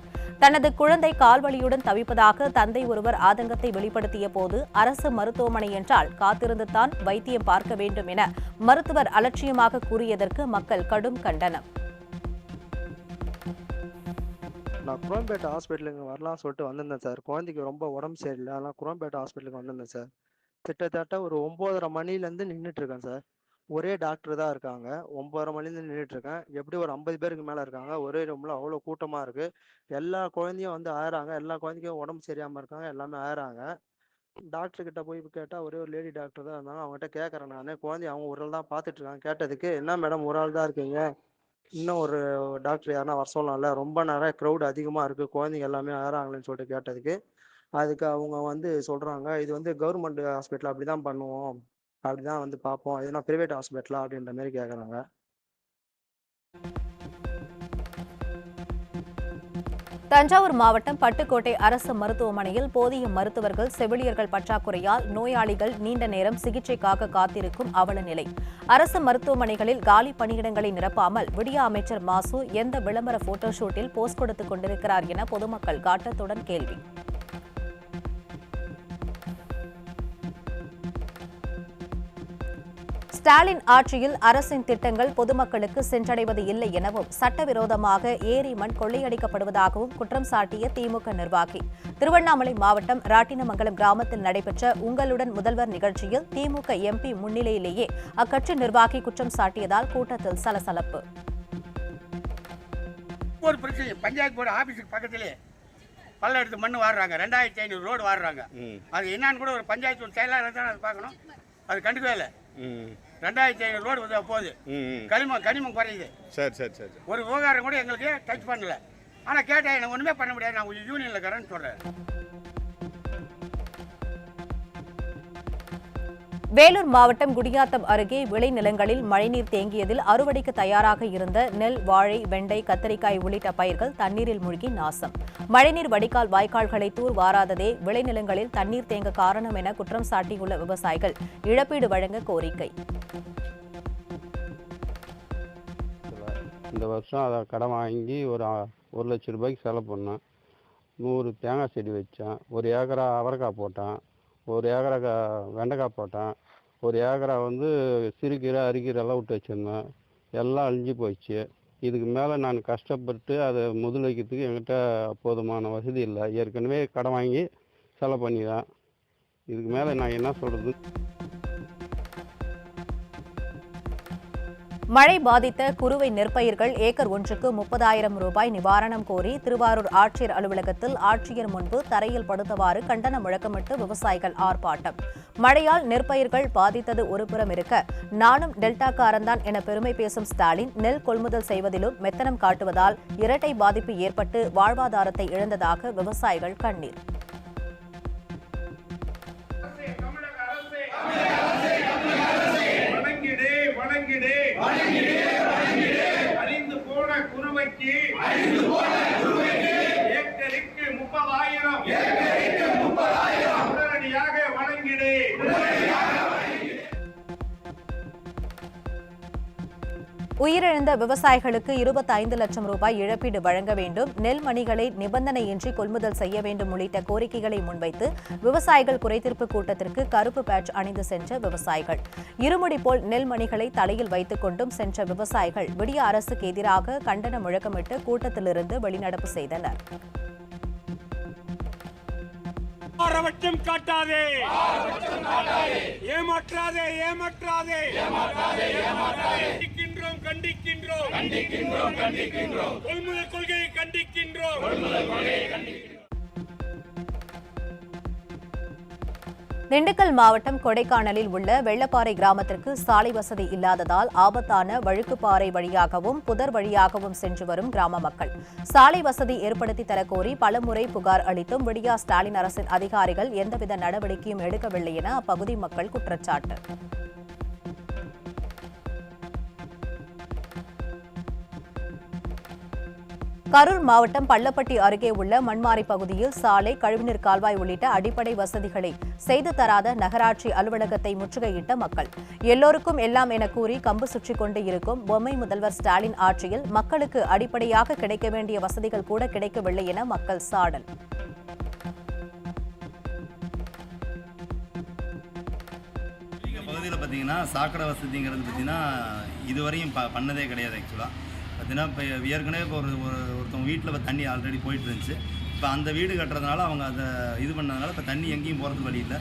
தனது குழந்தை கால்வலியுடன் தவிப்பதாக தந்தை ஒருவர் ஆதங்கத்தை வெளிப்படுத்திய போது அரசு மருத்துவமனை என்றால் காத்திருந்து தான் வைத்தியம் பார்க்க வேண்டும் என மருத்துவர் அலட்சியமாக கூறியதற்கு மக்கள் கடும் கண்டனம். நான் குரோம்பேட்டை ஹாஸ்பிட்டலுக்கு வரலாம்னு சொல்லிட்டு வந்திருந்தேன் சார். குழந்தைக்கு ரொம்ப உடம்பு சரியில்லை, அதனால் குரோம்பேட்டை ஹாஸ்பிட்டலுக்கு வந்திருந்தேன் சார். கிட்டத்தட்ட ஒரு 9:30 மணிலேருந்து நின்றுட்டு இருக்கேன் சார். ஒரே டாக்டர் தான் இருக்காங்க. 9:30 மணிலேருந்து நின்றுட்டு இருக்கேன். எப்படி ஒரு 50 பேருக்கு மேலே இருக்காங்க. ஒரே ரூமில் அவ்வளோ கூட்டமாக இருக்குது. எல்லா குழந்தையும் வந்து ஆயிறாங்க. எல்லா குழந்தைக்கும் உடம்பு சரியாமல் இருக்காங்க. எல்லாமே ஆயிறாங்க. டாக்டர்கிட்ட போய் கேட்டால் ஒரே ஒரு லேடி டாக்டர் தான் இருந்தாங்க. அவங்ககிட்ட கேட்குறேன், நான் குழந்தைய அவங்க ஒரு ஆள் தான் பார்த்துட்டு இருக்காங்க. கேட்டதுக்கு, என்ன மேடம் ஒரு ஆள் தான் இருக்கீங்க, இன்னும் ஒரு டாக்டர் யாருன்னா வர சொல்லலாம்ல, ரொம்ப நேரம் க்ரௌட் அதிகமாக இருக்குது, குழந்தைங்க எல்லாமே ஆகிறாங்களேன்னு சொல்லிட்டு கேட்டதுக்கு, அதுக்கு அவங்க வந்து சொல்கிறாங்க, இது வந்து கவர்மெண்ட் ஹாஸ்பிட்டல் அப்படி தான் பண்ணுவோம், அப்படி தான் வந்து பார்ப்போம், எதுனா ப்ரைவேட் ஹாஸ்பிட்டலா அப்படின்ற மாதிரி கேட்குறாங்க. தஞ்சாவூர் மாவட்டம் பட்டுக்கோட்டை அரசு மருத்துவமனையில் போதிய மருத்துவர்கள், செவிலியர்கள் பற்றாக்குறையால் நோயாளிகள் நீண்ட நேரம் சிகிச்சைக்காக காத்திருக்கும் அவல நிலை. அரசு மருத்துவமனைகளில் காலி பணியிடங்களை நிரப்பாமல் விடியா அமைச்சர் மாசு எந்த விளம்பர போட்டோ ஷூட்டில் போஸ்ட் கொடுத்துக் கொண்டிருக்கிறார் என பொதுமக்கள் காட்டத்துடன் கேள்வி. ஸ்டாலின் ஆட்சியில் அரசின் திட்டங்கள் பொதுமக்களுக்கு சென்றடைவது இல்லை எனவும் சட்டவிரோதமாக ஏரி மண் கொள்ளையடிக்கப்படுவதாகவும் குற்றம் சாட்டிய திமுக நிர்வாகி. திருவண்ணாமலை மாவட்டம் ராட்டினமங்கலம் கிராமத்தில் நடைபெற்ற உங்களுடன் முதல்வர் நிகழ்ச்சியில் திமுக எம்பி முன்னிலையிலேயே அக்கட்சி நிர்வாகி குற்றம் சாட்டியதால் கூட்டத்தில் சலசலப்பு. ஒரு பிரச்சனை, பஞ்சாயத்து போர்டு ஆபீஸுக்கு பக்கத்திலே பல்ல எடுத்து மண் வாடுறாங்க, 2500 ரோடு வாடுறாங்க. அது என்னன்னு கூட ஒரு பஞ்சாயத்து செயலாளர் தான் அது பார்க்கணும். அது கண்டுக்கவே இல்லை. 2500 ரோடு போகுது, கனிமம் குறையுது. சரி சரி சரி. ஒரு விவகாரம் கூட எங்களுக்கு டச் பண்ணல. ஆனால் கேட்டால் எனக்கு ஒன்றுமே பண்ண முடியாது, நான் யூனியனில் இருக்கிறேன்னு சொல்கிறேன். வேலூர் மாவட்டம் குடியாத்தம் அருகே விளைநிலங்களில் மழைநீர் தேங்கியதில் அறுவடைக்கு தயாராக இருந்த நெல், வாழை, வெண்டை, கத்தரிக்காய் உள்ளிட்ட பயிர்கள் தண்ணீரில் மூழ்கி நாசம். மழைநீர் வடிகால் வாய்க்கால்களை தூர்வாராததே விளைநிலங்களில் தண்ணீர் தேங்க காரணம் என குற்றம் சாட்டியுள்ள விவசாயிகள் இழப்பீடு வழங்க கோரிக்கை. இந்த வருஷம் அதை கடன் வாங்கி ஒரு 1 லட்சம் ரூபாய்க்கு செலவு பண்ணேன். 100 தேங்காய் செடி வச்சேன், 1 ஏக்கரா அவரைக்காய் போட்டேன், 1 ஏக்கரா வெண்டைக்காய் போட்டேன், 1 ஏக்கரா சிறுகீரை, அரிக்கீரை எல்லாம் விட்டு வச்சுருந்தேன். எல்லாம் அழிஞ்சு போயிடுச்சு. இதுக்கு மேலே நான் கஷ்டப்பட்டு அதை முதலீக்கிறதுக்கு என்கிட்ட போதுமான வசதி இல்லை. ஏற்கனவே கடன் வாங்கி செலவு பண்ணிதான். இதுக்கு மேலே நான் என்ன சொல்கிறது? மழை பாதித்த குறுவை நெற்பயிர்கள் ஏக்கர் ஒன்றுக்கு 30,000 ரூபாய் நிவாரணம் கோரி திருவாரூர் ஆட்சியர் அலுவலகத்தில் ஆட்சியர் முன்பு தரையில் படுத்தவாறு கண்டன முழக்கமிட்டு விவசாயிகள் ஆர்ப்பாட்டம். மழையால் நெற்பயிர்கள் பாதித்தது ஒருபுறம் இருக்க, நானும் டெல்டாக்காரன்தான் என பெருமை பேசும் ஸ்டாலின் நெல் கொள்முதல் செய்வதிலும் மெத்தனம் காட்டுவதால் இரட்டை பாதிப்பு ஏற்பட்டு வாழ்வாதாரத்தை இழந்ததாக விவசாயிகள் கண்ணீர். அழிந்து போன குருவைக்கு ஏக்கருக்கு 30,000 உடனடியாக வழங்கிடு. உயிரிழந்த விவசாயிகளுக்கு 25 லட்சம் ரூபாய் இழப்பீடு வழங்க வேண்டும், நெல் மணிகளை நிபந்தனையின்றி கொள்முதல் செய்ய வேண்டும் உள்ளிட்ட கோரிக்கைகளை முன்வைத்து விவசாயிகள் குறைதீர்ப்பு கூட்டத்திற்கு கருப்பு பேட்ஜ் அணிந்து சென்ற விவசாயிகள். இருமுடி போல் நெல் மணிகளை தலையில் வைத்துக் கொண்டும் சென்ற விவசாயிகள் விடிய அரசுக்கு எதிராக கண்டன முழக்கமிட்டு கூட்டத்திலிருந்து வெளிநடப்பு செய்தனர். பாரபட்சம் காட்டாதே, ஏமாற்றாதே, ஏமாற்றாதே, கண்டிக்கின்றோம், கண்டிக்கின்றோம், கொள்முதல் கொள்கையை கண்டிக்கின்றோம். திண்டுக்கல் மாவட்டம் கொடைக்கானலில் உள்ள வெள்ளப்பாறை கிராமத்திற்கு சாலை வசதி இல்லாததால் ஆபத்தான வழுக்குப்பாறை வழியாகவும் புதர் வழியாகவும் சென்று வரும் கிராம மக்கள் சாலை வசதி ஏற்படுத்தி தரக்கோரி பலமுறை புகார் அளித்தும் விடியா ஸ்டாலின் அரசின் அதிகாரிகள் எந்தவித நடவடிக்கையும் எடுக்கவில்லை என அப்பகுதி மக்கள் குற்றச்சாட்டு. கரூர் மாவட்டம் பள்ளப்பட்டி அருகே உள்ள மண்மாரி பகுதியில் சாலை, கழிவுநீர் கால்வாய் உள்ளிட்ட அடிப்படை வசதிகளை செய்து தராத நகராட்சி அலுவலகத்தை முற்றுகையிட்ட மக்கள். எல்லோருக்கும் எல்லாம் என கூறி கம்பு சுற்றிக் கொண்டு இருக்கும் பொம்மை முதல்வர் ஸ்டாலின் ஆட்சியில் மக்களுக்கு அடிப்படையாக கிடைக்க வேண்டிய வசதிகள் கூட கிடைக்கவில்லை என மக்கள் சாடல். பகுதியில் பார்த்தீங்கன்னா சாக்கடை வசதிங்கிறது பார்த்தீங்கன்னா இதுவரையும் பண்ணதே கிடையாது. ஆக்சுவலாக பார்த்தீங்கன்னா இப்போ ஏற்கனவே இப்போ ஒருத்தவங்க வீட்டில் இப்போ தண்ணி ஆல்ரெடி போயிட்டு இருந்துச்சு. இப்போ அந்த வீடு கட்டுறதுனால அவங்க அதை இது பண்ணதுனால இப்போ தண்ணி எங்கேயும் போகிறதுக்கு வழி இல்லை.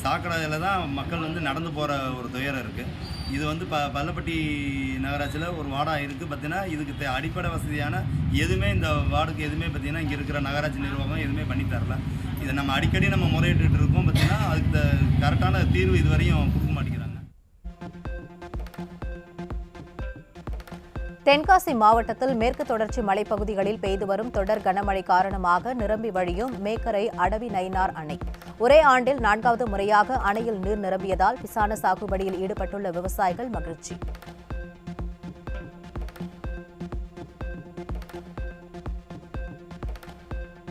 சாக்கடையில் தான் மக்கள் வந்து நடந்து போகிற ஒரு துயரம் இருக்குது. இது வந்து பள்ளப்பட்டி நகராட்சியில் ஒரு வார்டாக இருக்குது. பார்த்தீங்கன்னா இதுக்கு அடிப்படை வசதியான எதுவுமே இந்த வார்டுக்கு எதுவுமே பார்த்தீங்கன்னா இங்கே இருக்கிற நகராட்சி நிர்வாகம் எதுவுமே பண்ணி தரல. இதை நம்ம அடிக்கடி நம்ம முறையிட்டு இருக்கோம். பார்த்தீங்கன்னா அதுக்கு கரெக்டான தீர்வு இதுவரையும் கொடுக்க மாட்டேங்கிறாங்க. தென்காசி மாவட்டத்தில் மேற்கு தொடர்ச்சி மலைப்பகுதிகளில் பெய்து வரும் தொடர் கனமழை காரணமாக நிரம்பி வழியும் மேக்கரை அடவி நயினார் அணை. ஒரே ஆண்டில் 4வது முறையாக அணையில் நீர் நிரம்பியதால் பிசான சாகுபடியில் ஈடுபட்டுள்ள விவசாயிகள் மகிழ்ச்சி.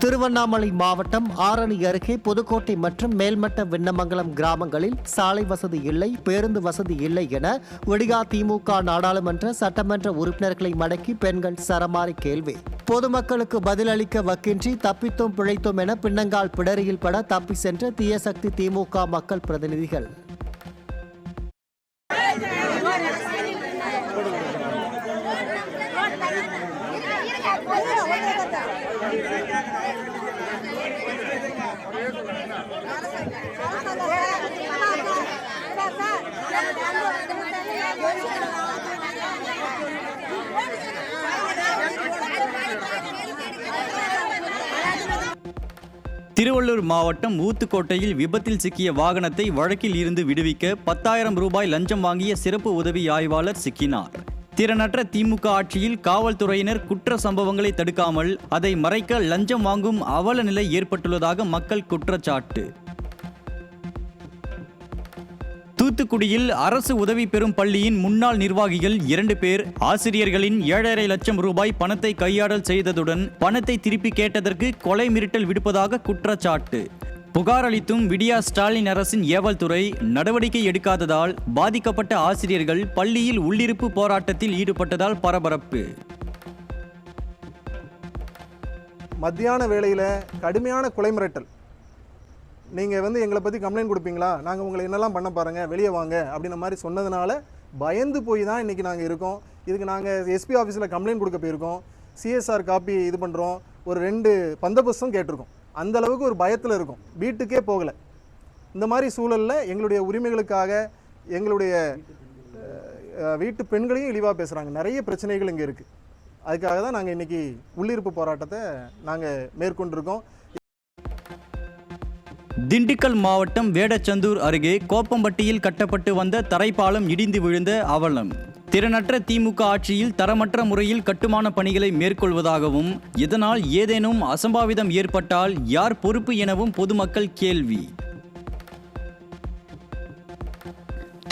திருவண்ணாமலை மாவட்டம் ஆரணி அருகே புதுக்கோட்டை மற்றும் மேல்மட்ட விண்ணமங்கலம் கிராமங்களில் சாலை வசதி இல்லை, பேருந்து வசதி இல்லை என விடியா திமுக நாடாளுமன்ற சட்டமன்ற உறுப்பினர்களை மடக்கி பெண்கள் சரமாரி கேள்வி. பொதுமக்களுக்கு பதிலளிக்க வக்கின்றி தப்பித்தோம் பிழைத்தோம் என பின்னங்கால் பிடரியில் பட தப்பி சென்ற தீயசக்தி திமுக மக்கள் பிரதிநிதிகள். திருவள்ளூர் மாவட்டம் ஊத்துக்கோட்டையில் விபத்தில் சிக்கிய வாகனத்தை வழக்கில் இருந்து விடுவிக்க 10,000 ரூபாய் லஞ்சம் வாங்கிய சிறப்பு உதவி ஆய்வாளர் சிக்கினார். திறனற்ற திமுக ஆட்சியில் காவல்துறையினர் குற்ற சம்பவங்களை தடுக்காமல் அதை மறைக்க லஞ்சம் வாங்கும் அவல நிலை ஏற்பட்டுள்ளதாக மக்கள் குற்றச்சாட்டு. தூத்துக்குடியில் அரசு உதவி பெறும் பள்ளியின் முன்னாள் நிர்வாகிகள் 2 பேர் ஆசிரியர்களின் 7,5 லட்சம் ரூபாய் பணத்தை கையாடல் செய்ததுடன் பணத்தை திருப்பி கேட்டதற்கு கொலை மிரட்டல் விடுப்பதாக குற்றச்சாட்டு. புகார் அளித்தும் விடியா ஸ்டாலின் அரசின் ஏவல் துறை நடவடிக்கை எடுக்காததால் பாதிக்கப்பட்ட ஆசிரியர்கள் பள்ளியில் உள்ளிருப்பு போராட்டத்தில் ஈடுபட்டதால் பரபரப்பு. மத்தியான வேளையில் கடுமையான கொலை மிரட்டல். நீங்கள் எங்களை பற்றி கம்ப்ளைண்ட் கொடுப்பீங்களா, நாங்கள் உங்களை என்னெல்லாம் பண்ண பாருங்கள், வெளியே வாங்க அப்படின்ற மாதிரி சொன்னதுனால பயந்து போய் தான் இன்றைக்கி நாங்கள் இருக்கோம். இதுக்கு நாங்கள் எஸ்பி ஆஃபீஸில் கம்ப்ளைண்ட் கொடுக்க போயிருக்கோம், சிஎஸ்ஆர் காப்பி இது பண்ணுறோம், ஒரு 2 பந்தோபஸ்தும் கேட்டிருக்கோம். அந்த அளவுக்கு ஒரு பயத்தில் இருக்கும், வீட்டுக்கே போகலை. இந்த மாதிரி சூழலில் எங்களுடைய உரிமைகளுக்காக எங்களுடைய வீட்டு பெண்களையும் இழிவாக பேசுகிறாங்க. நிறைய பிரச்சனைகள் இங்கே இருக்குது. அதுக்காக தான் நாங்கள் இன்றைக்கி உள்ளிருப்பு போராட்டத்தை நாங்கள் மேற்கொண்டிருக்கோம். திண்டுக்கல் மாவட்டம் வேடச்சந்தூர் அருகே கோப்பம்பட்டியில் கட்டப்பட்டு வந்த தரைப்பாலம் இடிந்து விழுந்த அவலம். திறனற்ற திமுக ஆட்சியில் தரமற்ற முறையில் கட்டுமான பணிகளை மேற்கொள்வதாகவும் இதனால் ஏதேனும் அசம்பாவிதம் ஏற்பட்டால் யார் பொறுப்பு எனவும் பொதுமக்கள் கேள்வி.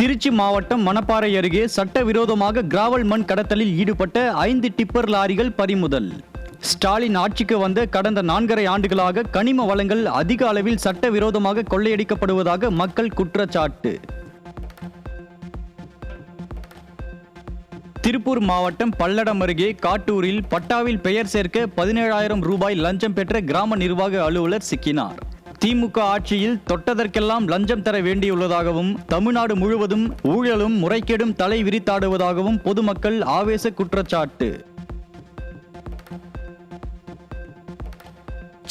திருச்சி மாவட்டம் மணப்பாறை அருகே சட்டவிரோதமாக கிராவல் மண் கடத்தலில் ஈடுபட்ட 5 டிப்பர் லாரிகள் பறிமுதல். ஸ்டாலின் ஆட்சிக்கு வந்த கடந்த 4.5 ஆண்டுகளாக கனிம வளங்கள் அதிக அளவில் சட்டவிரோதமாக கொள்ளையடிக்கப்படுவதாக மக்கள் குற்றச்சாட்டு. திருப்பூர் மாவட்டம் பல்லடம் அருகே காட்டூரில் பட்டாவில் பெயர் சேர்க்க 17,000 ரூபாய் லஞ்சம் பெற்ற கிராம நிர்வாக அலுவலர் சிக்கினார். திமுக ஆட்சியில் தொட்டதற்கெல்லாம் லஞ்சம் தர வேண்டியுள்ளதாகவும் தமிழ்நாடு முழுவதும் ஊழலும் முறைகேடும் தலை விரித்தாடுவதாகவும் பொதுமக்கள் ஆவேச குற்றச்சாட்டு.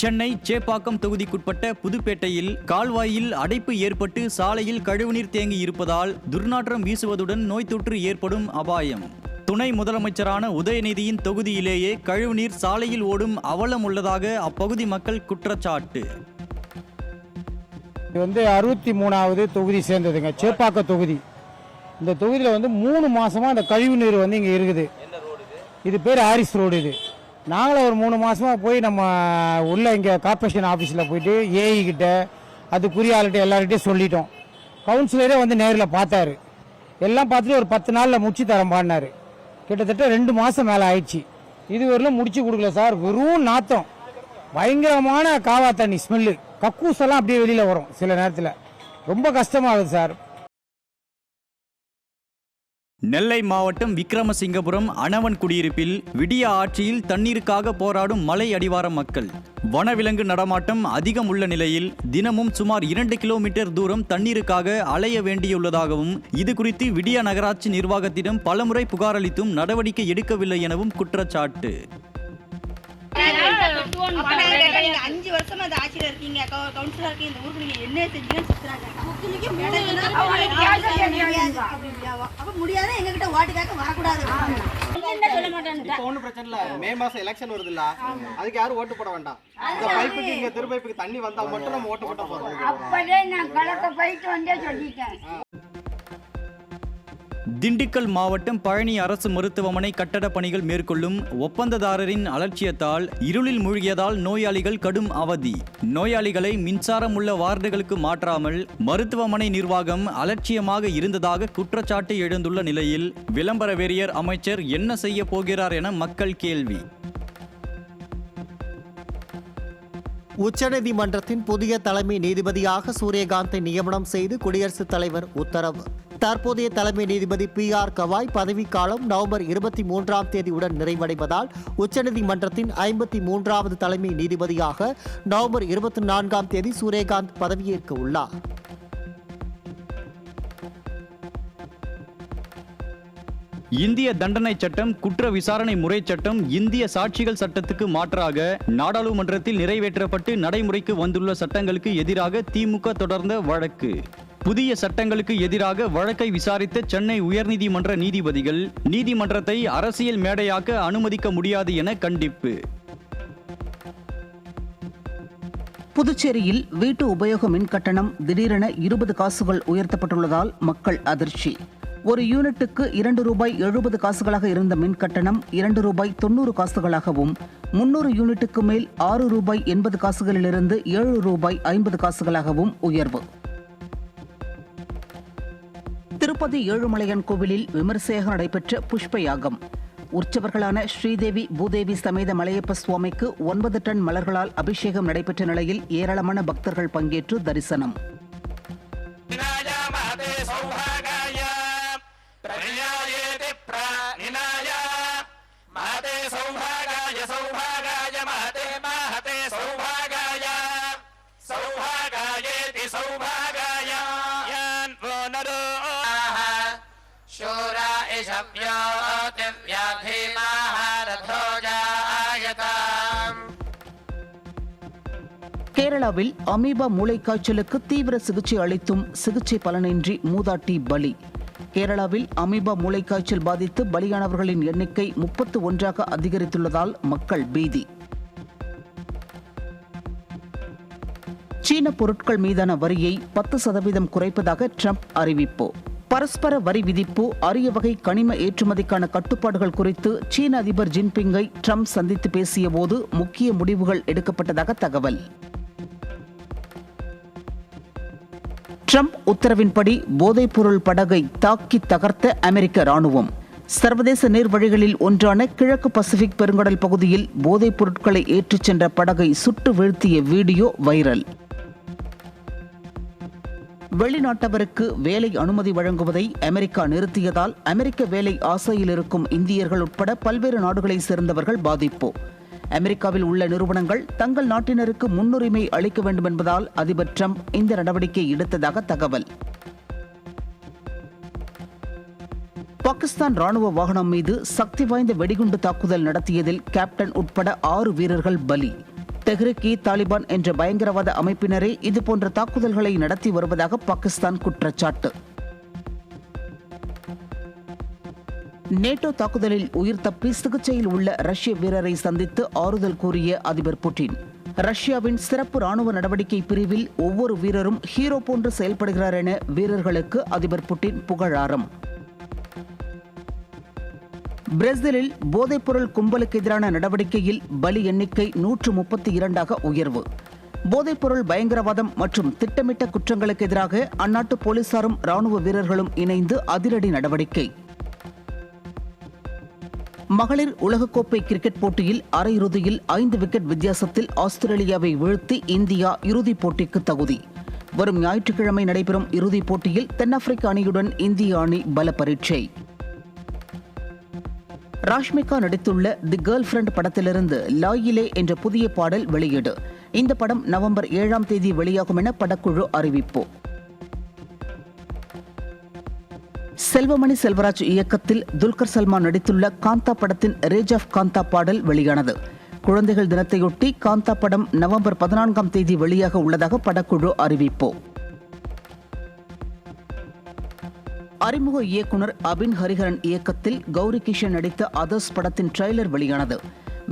சென்னை சேப்பாக்கம் தொகுதிக்குட்பட்ட புதுப்பேட்டையில் கால்வாயில் அடைப்பு ஏற்பட்டு சாலையில் கழிவுநீர் தேங்கி இருப்பதால் துர்நாற்றம் வீசுவதுடன் நோய் தொற்று ஏற்படும் அபாயம். துணை முதலமைச்சரான உதயநிதியின் தொகுதியிலேயே கழிவுநீர் சாலையில் ஓடும் அவலம் உள்ளதாக அப்பகுதி மக்கள் குற்றச்சாட்டு. இது 63வது தொகுதி சேர்ந்ததுங்க, சேப்பாக்க தொகுதி. இந்த தொகுதியில் 3 மாசமா இந்த கழிவு நீர் இங்கே இருக்குது. இது பேர் ஹாரிஸ் ரோடு. இது நாங்களும் ஒரு 3 மாசமா போய் நம்ம உள்ள இங்கே கார்பரேஷன் ஆஃபீஸில் போயிட்டு ஏஇ கிட்ட அதுக்குரிய ஆள்கிட்ட எல்லார்கிட்டையும் சொல்லிட்டோம். கவுன்சிலரே நேரில் பார்த்தாரு. எல்லாம் பார்த்துட்டு ஒரு 10 நாளில் முடிச்சு தரம்பான்னாரு. கிட்டத்தட்ட 2 மாதம் மேலே ஆயிடுச்சு. இதுவரையிலும் முடிச்சு கொடுக்கல சார். வெறும் நாத்தம், பயங்கரமான காவா தண்ணி ஸ்மெல்லு, கக்கூசெல்லாம் அப்படியே வெளியில் வரும். சில நேரத்தில் ரொம்ப கஷ்டமாகுது சார். நெல்லை மாவட்டம் விக்ரமசிங்கபுரம் அணவன் குடியிருப்பில் விடிய ஆட்சியில் தண்ணீருக்காக போராடும் மலை அடிவார மக்கள். வனவிலங்கு நடமாட்டம் அதிகம் உள்ள நிலையில் தினமும் சுமார் 2 கிலோமீட்டர் தூரம் தண்ணீருக்காக அலைய வேண்டியுள்ளதாகவும் இது குறித்து விடிய நகராட்சி நிர்வாகத்திடம் பலமுறை புகார் அளித்தும் நடவடிக்கை எடுக்கவில்லை எனவும் குற்றச்சாட்டு. 5 வருஷமா அந்த ஆட்சியில இருக்கீங்க, கவுன்சிலரா இருக்கீங்க, இந்த ஊருக்கு நீங்க என்ன செஞ்சீங்கன்னு சொல்றாங்க. அப்ப முடியாத எங்க கிட்ட ஓட்டு கேட்க வரக்கூடாது. இப்ப ஒண்ணும் பிரச்சனை இல்ல, மே மாசம் எலெக்ஷன் வருது இல்ல, அதுக்கு யாரும் ஓட்டு போட வேண்டாம். இந்த பைப்புக்கு இங்க தெரு பைப்புக்கு தண்ணி வந்தா மட்டும் நம்ம ஓட்டு போட போறோம். அப்பவே நான் கலக்க போயிட்டு வந்தே சொல்லிட்டேன். திண்டுக்கல் மாவட்டம் பழனி அரசு மருத்துவமனை கட்டட பணிகள் மேற்கொள்ளும் ஒப்பந்ததாரரின் அலட்சியத்தால் இருளில் மூழ்கியதால் நோயாளிகள் கடும் அவதி. நோயாளிகளை மின்சாரம் உள்ள வார்டுகளுக்கு மாற்றாமல் மருத்துவமனை நிர்வாகம் அலட்சியமாக இருந்ததாக குற்றச்சாட்டு எழுந்துள்ள நிலையில் விளம்பர வெறியர் அமைச்சர் என்ன செய்ய போகிறார் என மக்கள் கேள்வி. உச்சநீதிமன்றத்தின் புதிய தலைமை நீதிபதியாக சூரியகாந்தை நியமனம் செய்து குடியரசுத் தலைவர் உத்தரவு. தற்போதைய தலைமை நீதிபதி PR கவாய் பதவிக்காலம் நவம்பர் 23ஆம் தேதியுடன் நிறைவடைவதால் உச்சநீதிமன்றத்தின் 53வது தலைமை நீதிபதியாக நவம்பர் 24ஆம் தேதி சூரியகாந்த் பதவியேற்க உள்ளார். இந்திய தண்டனை சட்டம், குற்ற விசாரணை முறை சட்டம் இந்திய சாட்சிகள் சட்டத்துக்கு மாற்றாக நாடாளுமன்றத்தில் நிறைவேற்றப்பட்டு நடைமுறைக்கு வந்துள்ள சட்டங்களுக்கு எதிராக திமுக தொடர்ந்த வழக்கு. புதிய சட்டங்களுக்கு எதிராக வழக்கை விசாரித்த சென்னை உயர்நீதிமன்ற நீதிபதிகள் நீதிமன்றத்தை அரசியல் மேடையாக்க அனுமதிக்க முடியாது என கண்டிப்பு. புதுச்சேரியில் வீட்டு உபயோக மின் கட்டணம் திடீரென 20 காசுகள் உயர்த்தப்பட்டுள்ளதால் மக்கள் அதிர்ச்சி. ஒரு யூனிட்டுக்கு 2 ரூபாய் 70 காசுகளாக இருந்த மின் கட்டணம் 2 ரூபாய் 90 காசுகளாகவும் 300 யூனிட்டுக்கு மேல் 6 ரூபாய் 80 காசுகளிலிருந்து 7 ரூபாய் 50 காசுகளாகவும் உயர்வு. திருப்பதி ஏழுமலையான் கோவிலில் விமரிசையாக நடைபெற்ற புஷ்ப யாகம். உற்சவர்களான ஸ்ரீதேவி பூதேவி சமேத மலையப்ப சுவாமிக்கு 9 டன் மலர்களால் அபிஷேகம் நடைபெற்ற நிலையில் ஏராளமான பக்தர்கள் பங்கேற்று தரிசனம். கேரளாவில் அமீபா மூளைக்காய்ச்சலுக்கு தீவிர சிகிச்சை அளித்தும் சிகிச்சை பலனின்றி மூதாட்டி பலி. கேரளாவில் அமீபா மூளைக்காய்ச்சல் பாதித்து பலியானவர்களின் எண்ணிக்கை 31ஆக அதிகரித்துள்ளதால் மக்கள் பீதி. சீன பொருட்கள் மீதான வரியை 10% குறைப்பதாக ட்ரம்ப் அறிவிப்பு. பரஸ்பர வரி விதிப்பு, அரிய வகை கனிம ஏற்றுமதிக்கான கட்டுப்பாடுகள் குறித்து சீன அதிபர் ஜின்பிங்கை ட்ரம்ப் சந்தித்து பேசிய போது முக்கிய முடிவுகள் எடுக்கப்பட்டதாக தகவல். ட்ரம்ப் உத்தரவின்படி போதைப்பொருள் படகை தாக்கி தகர்த்த அமெரிக்க ராணுவம். சர்வதேச நீர்வழிகளில் ஒன்றான கிழக்கு பசிபிக் பெருங்கடல் பகுதியில் போதைப் பொருட்களை ஏற்றிச் சென்ற படகை சுட்டு வீழ்த்திய வீடியோ வைரல். வெளிநாட்டவருக்கு வேலை அனுமதி வழங்குவதை அமெரிக்கா நிறுத்தியதால் அமெரிக்க வேலை ஆசையில் இருக்கும் இந்தியர்கள் உட்பட பல்வேறு நாடுகளைச் சேர்ந்தவர்கள் பாதிப்பு. அமெரிக்காவில் உள்ள நிறுவனங்கள் தங்கள் நாட்டினருக்கு முன்னுரிமை அளிக்க வேண்டும் என்பதால் அதிபர் டிரம்ப் இந்த நடவடிக்கை எடுத்ததாக தகவல். பாகிஸ்தான் ராணுவ வாகனம் மீது சக்தி வாய்ந்த வெடிகுண்டு தாக்குதல் நடத்தியதில் கேப்டன் உட்பட 6 வீரர்கள் பலி. தெஹ்ரிக்-இ-தாலிபான் என்ற பயங்கரவாத அமைப்பினரே இதுபோன்ற தாக்குதல்களை நடத்தி வருவதாக பாகிஸ்தான் குற்றச்சாட்டு. நேட்டோ தாக்குதலில் உயிர் தப்பி சிகிச்சையில் உள்ள ரஷ்ய வீரரை சந்தித்து ஆறுதல் கூறிய அதிபர் புட்டின். ரஷ்யாவின் சிறப்பு ராணுவ நடவடிக்கை பிரிவில் ஒவ்வொரு வீரரும் ஹீரோ போன்று செயல்படுகிறார் என வீரர்களுக்கு அதிபர் புட்டின் புகழாரம். பிரேசிலில் போதைப்பொருள் கும்பலுக்கு எதிரான நடவடிக்கையில் பலி எண்ணிக்கை 132ஆக உயர்வு. போதைப்பொருள் பயங்கரவாதம் மற்றும் திட்டமிட்ட குற்றங்களுக்கு எதிராக அந்நாட்டு போலீசாரும் ராணுவ வீரர்களும் இணைந்து அதிரடி நடவடிக்கை. மகளிர் உலகக்கோப்பை கிரிக்கெட் போட்டியில் அரையிறுதியில் 5 விக்கெட் வித்தியாசத்தில் ஆஸ்திரேலியாவை வீழ்த்தி இந்தியா இறுதிப் போட்டிக்கு தகுதி. வரும் ஞாயிற்றுக்கிழமை நடைபெறும் இறுதிப் போட்டியில் தென்னாப்பிரிக்க அணியுடன் இந்திய அணி பல பரீட்சை. ராஷ்மிகா நடித்துள்ள தி கேர்ள் ஃப்ரெண்ட் படத்திலிருந்து லாயிலே என்ற புதிய பாடல் வெளியீடு. இந்த படம் நவம்பர் 7ஆம் தேதி வெளியாகும் என படக்குழு அறிவிப்பு. செல்வமணி செல்வராஜ் இயக்கத்தில் துல்கர் சல்மான் நடித்துள்ள காந்தா படத்தின் ரேஜ் ஆஃப் காந்தா பாடல் வெளியானது. குழந்தைகள் தினத்தையொட்டி காந்தா படம் நவம்பர் 14ஆம் தேதி வெளியாக உள்ளதாக படக்குழு அறிவிப்பு. அறிமுக இயக்குனர் அபின் ஹரிஹரன் இயக்கத்தில் கௌரி கிஷன் நடித்த அதர்ஸ் படத்தின் ட்ரெய்லர் வெளியானது.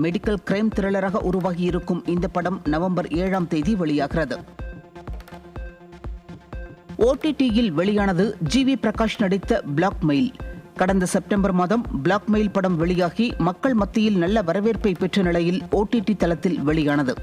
மெடிக்கல் கிரைம் த்ரில்லராக உருவாகியிருக்கும் இந்த படம் நவம்பர் 7ஆம் தேதி வெளியாகிறது. OTT-யில் வெளியானது ஜிவி பிரகாஷ் நடித்த பிளாக்மெயில். கடந்த செப்டம்பர் மாதம் பிளாக்மெயில் படம் வெளியாகி மக்கள் மத்தியில் நல்ல வரவேற்பை பெற்ற நிலையில் OTT தளத்தில் வெளியானது.